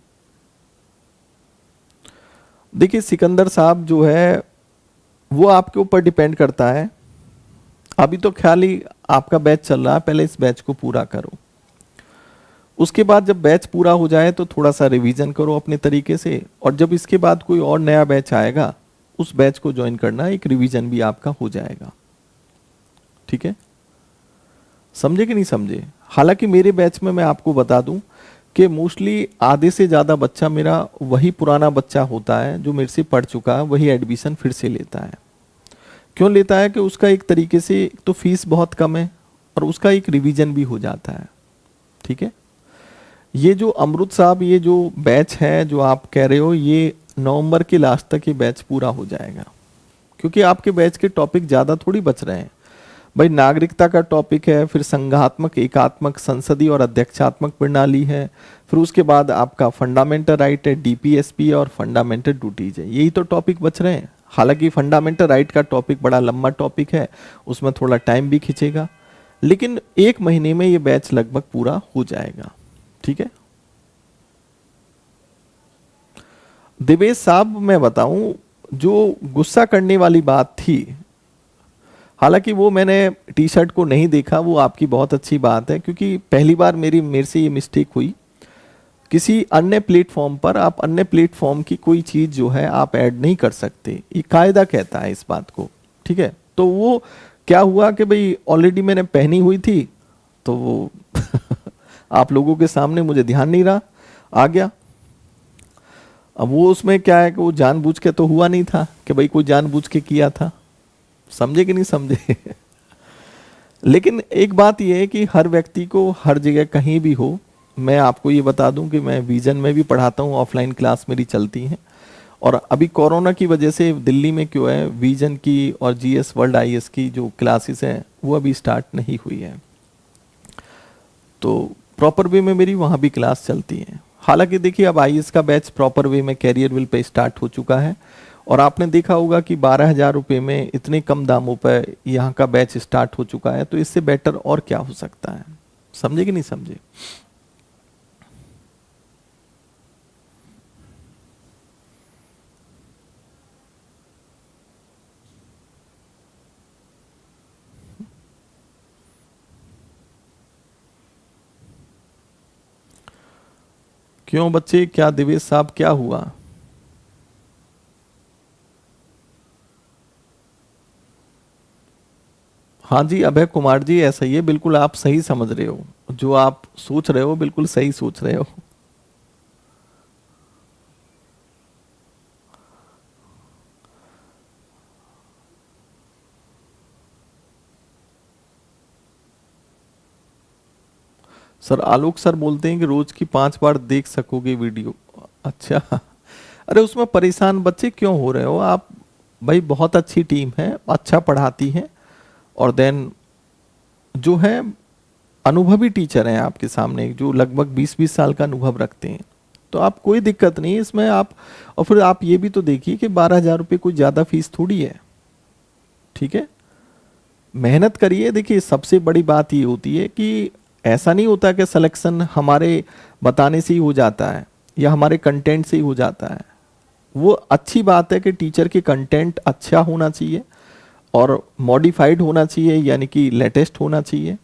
देखिए सिकंदर साहब जो है वो आपके ऊपर डिपेंड करता है। अभी तो ख्याल ही आपका बैच चल रहा है, पहले इस बैच को पूरा करो, उसके बाद जब बैच पूरा हो जाए तो थोड़ा सा रिवीजन करो अपने तरीके से, और जब इसके बाद कोई और नया बैच आएगा उस बैच को ज्वाइन करना, एक रिवीजन भी आपका हो जाएगा, ठीक है। समझे कि नहीं समझे? हालांकि मेरे बैच में मैं आपको बता दूं कि मोस्टली आधे से ज़्यादा बच्चा मेरा वही पुराना बच्चा होता है जो मेरे से पढ़ चुका है, वही एडमिशन फिर से लेता है। क्यों लेता है? कि उसका एक तरीके से एक तो फीस बहुत कम है और उसका एक रिवीजन भी हो जाता है, ठीक है। ये जो अमृत साहब, ये जो बैच है जो आप कह रहे हो, ये नवंबर के लास्ट तक ये बैच पूरा हो जाएगा, क्योंकि आपके बैच के टॉपिक ज़्यादा थोड़ी बच रहे हैं भाई। नागरिकता का टॉपिक है, फिर संघात्मक, एकात्मक, संसदीय और अध्यक्षात्मक प्रणाली है, फिर उसके बाद आपका फंडामेंटल राइट है, डीपीएसपी और फंडामेंटल ड्यूटीज है, यही तो टॉपिक बच रहे हैं। हालांकि फंडामेंटल राइट का टॉपिक बड़ा लंबा टॉपिक है, उसमें थोड़ा टाइम भी खींचेगा, लेकिन 1 महीने में ये बैच लगभग पूरा हो जाएगा। ठीक है दिवेश साहब, मैं बताऊं, जो गुस्सा करने वाली बात थी, हालांकि वो मैंने टी शर्ट को नहीं देखा, वो आपकी बहुत अच्छी बात है, क्योंकि पहली बार मेरे से ये मिस्टेक हुई। किसी अन्य प्लेटफॉर्म पर आप अन्य प्लेटफॉर्म की कोई चीज़ जो है आप ऐड नहीं कर सकते, ये कायदा कहता है इस बात को। ठीक है, तो वो क्या हुआ कि भाई ऑलरेडी मैंने पहनी हुई थी, तो वो आप लोगों के सामने मुझे ध्यान नहीं रहा, आ गया। अब वो उसमें क्या है कि वो जानबूझ के तो हुआ नहीं था कि भाई कोई जानबूझ के किया था, समझे कि नहीं समझे। लेकिन एक बात यह है कि हर व्यक्ति को हर जगह कहीं भी हो, मैं आपको ये बता दूं कि मैं विजन में भी पढ़ाता हूँ, ऑफलाइन क्लास मेरी चलती हैं। और अभी कोरोना की वजह से दिल्ली में क्यों है, विजन की और जीएस वर्ल्ड आईएएस की जो क्लासेस हैं वो अभी स्टार्ट नहीं हुई है, तो प्रॉपर वे में मेरी वहाँ भी क्लास चलती है। हालांकि देखिए अब आईएएस का बैच प्रॉपर वे में कैरियर विल पे स्टार्ट हो चुका है, और आपने देखा होगा कि 12,000 रुपये में इतने कम दामों पर यहाँ का बैच स्टार्ट हो चुका है, तो इससे बेटर और क्या हो सकता है, समझे कि नहीं समझे। क्यों बच्चे, क्या दिवेश साहब क्या हुआ। हाँ जी अभय कुमार जी, ऐसा ही है, बिल्कुल आप सही समझ रहे हो, जो आप सोच रहे हो बिल्कुल सही सोच रहे हो। सर आलोक सर बोलते हैं कि रोज की 5 बार देख सकोगे वीडियो। अच्छा, अरे उसमें परेशान बच्चे क्यों हो रहे हो आप, भाई बहुत अच्छी टीम है, अच्छा पढ़ाती है, और देन जो है अनुभवी टीचर हैं आपके सामने जो लगभग 20-20 साल का अनुभव रखते हैं, तो आप कोई दिक्कत नहीं है इसमें आप। और फिर आप ये भी तो देखिए कि 12,000 रुपये कोई ज़्यादा फीस थोड़ी है। ठीक है, मेहनत करिए। देखिए सबसे बड़ी बात ये होती है कि ऐसा नहीं होता कि सिलेक्शन हमारे बताने से ही हो जाता है या हमारे कंटेंट से ही हो जाता है। वो अच्छी बात है कि टीचर के कंटेंट अच्छा होना चाहिए और मॉडिफाइड होना चाहिए, यानी कि लेटेस्ट होना चाहिए,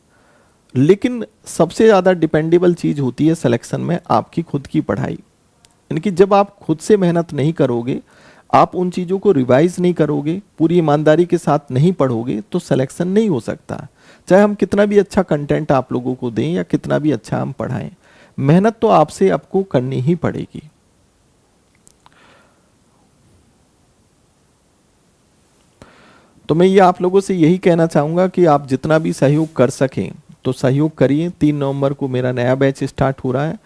लेकिन सबसे ज़्यादा डिपेंडेबल चीज़ होती है सिलेक्शन में आपकी खुद की पढ़ाई। यानी कि जब आप खुद से मेहनत नहीं करोगे, आप उन चीज़ों को रिवाइज नहीं करोगे, पूरी ईमानदारी के साथ नहीं पढ़ोगे, तो सिलेक्शन नहीं हो सकता। चाहे हम कितना भी अच्छा कंटेंट आप लोगों को दें या कितना भी अच्छा हम पढ़ाएं, मेहनत तो आपसे आपको करनी ही पड़ेगी। तो मैं ये आप लोगों से यही कहना चाहूँगा कि आप जितना भी सहयोग कर सकें तो सहयोग करिए। 3 नवंबर को मेरा नया बैच स्टार्ट हो रहा है,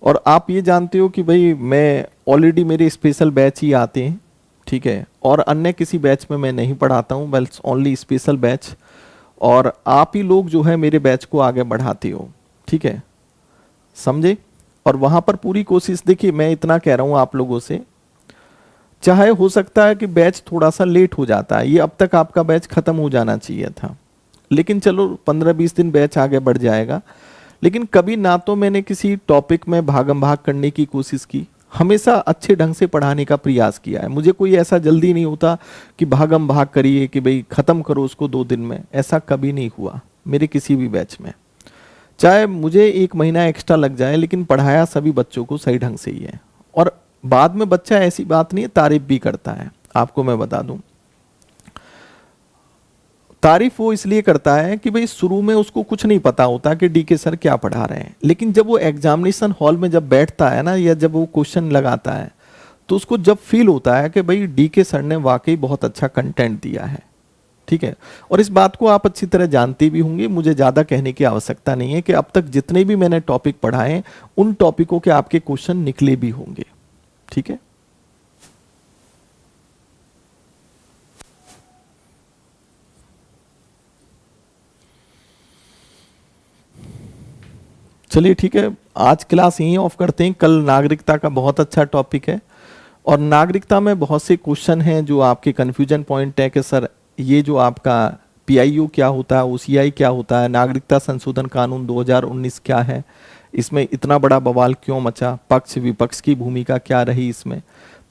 और आप ये जानते हो कि भाई मैं ऑलरेडी मेरे स्पेशल बैच ही आते हैं। ठीक है, और अन्य किसी बैच में मैं नहीं पढ़ाता हूँ, बस ओनली स्पेशल बैच, और आप ही लोग जो है मेरे बैच को आगे बढ़ाते हो। ठीक है, समझे। और वहाँ पर पूरी कोशिश, देखिए मैं इतना कह रहा हूँ आप लोगों से, चाहे हो सकता है कि बैच थोड़ा सा लेट हो जाता है, ये अब तक आपका बैच खत्म हो जाना चाहिए था, लेकिन चलो 15-20 दिन बैच आगे बढ़ जाएगा। लेकिन कभी ना तो मैंने किसी टॉपिक में भागम भाग करने की कोशिश की, हमेशा अच्छे ढंग से पढ़ाने का प्रयास किया है। मुझे कोई ऐसा जल्दी नहीं होता कि भागम भाग करिए कि भाई ख़त्म करो उसको 2 दिन में, ऐसा कभी नहीं हुआ मेरे किसी भी बैच में। चाहे मुझे 1 महीना एक्स्ट्रा लग जाए, लेकिन पढ़ाया सभी बच्चों को सही ढंग से ही है। और बाद में बच्चा ऐसी बात नहीं है, तारीफ भी करता है। आपको मैं बता दूं, तारीफ वो इसलिए करता है कि भाई शुरू में उसको कुछ नहीं पता होता कि डीके सर क्या पढ़ा रहे हैं, लेकिन जब वो एग्जामिनेशन हॉल में जब बैठता है ना, या जब वो क्वेश्चन लगाता है, तो उसको जब फील होता है कि भाई डीके सर ने वाकई बहुत अच्छा कंटेंट दिया है। ठीक है, और इस बात को आप अच्छी तरह जानते भी होंगे, मुझे ज़्यादा कहने की आवश्यकता नहीं है कि अब तक जितने भी मैंने टॉपिक पढ़ाए उन टॉपिकों के आपके क्वेश्चन निकले भी होंगे। ठीक है, चलिए ठीक है, आज क्लास यहीं ऑफ करते हैं। कल नागरिकता का बहुत अच्छा टॉपिक है, और नागरिकता में बहुत से क्वेश्चन हैं जो आपके कंफ्यूजन पॉइंट है कि सर ये जो आपका पीआईयू क्या होता है, ओसीआई क्या होता है, नागरिकता संशोधन कानून 2019 क्या है, इसमें इतना बड़ा बवाल क्यों मचा, पक्ष विपक्ष की भूमिका क्या रही, इसमें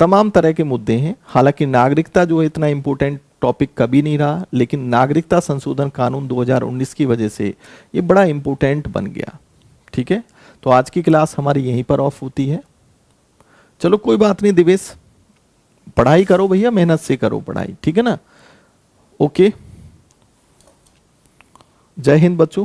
तमाम तरह के मुद्दे हैं। हालांकि नागरिकता जो है इतना इम्पोर्टेंट टॉपिक कभी नहीं रहा, लेकिन नागरिकता संशोधन कानून 2019 की वजह से ये बड़ा इम्पोर्टेंट बन गया। ठीक है, तो आज की क्लास हमारी यहीं पर ऑफ होती है। चलो कोई बात नहीं दिवेश, पढ़ाई करो भैया, मेहनत से करो पढ़ाई, ठीक है ना। ओके, जय हिंद बच्चों।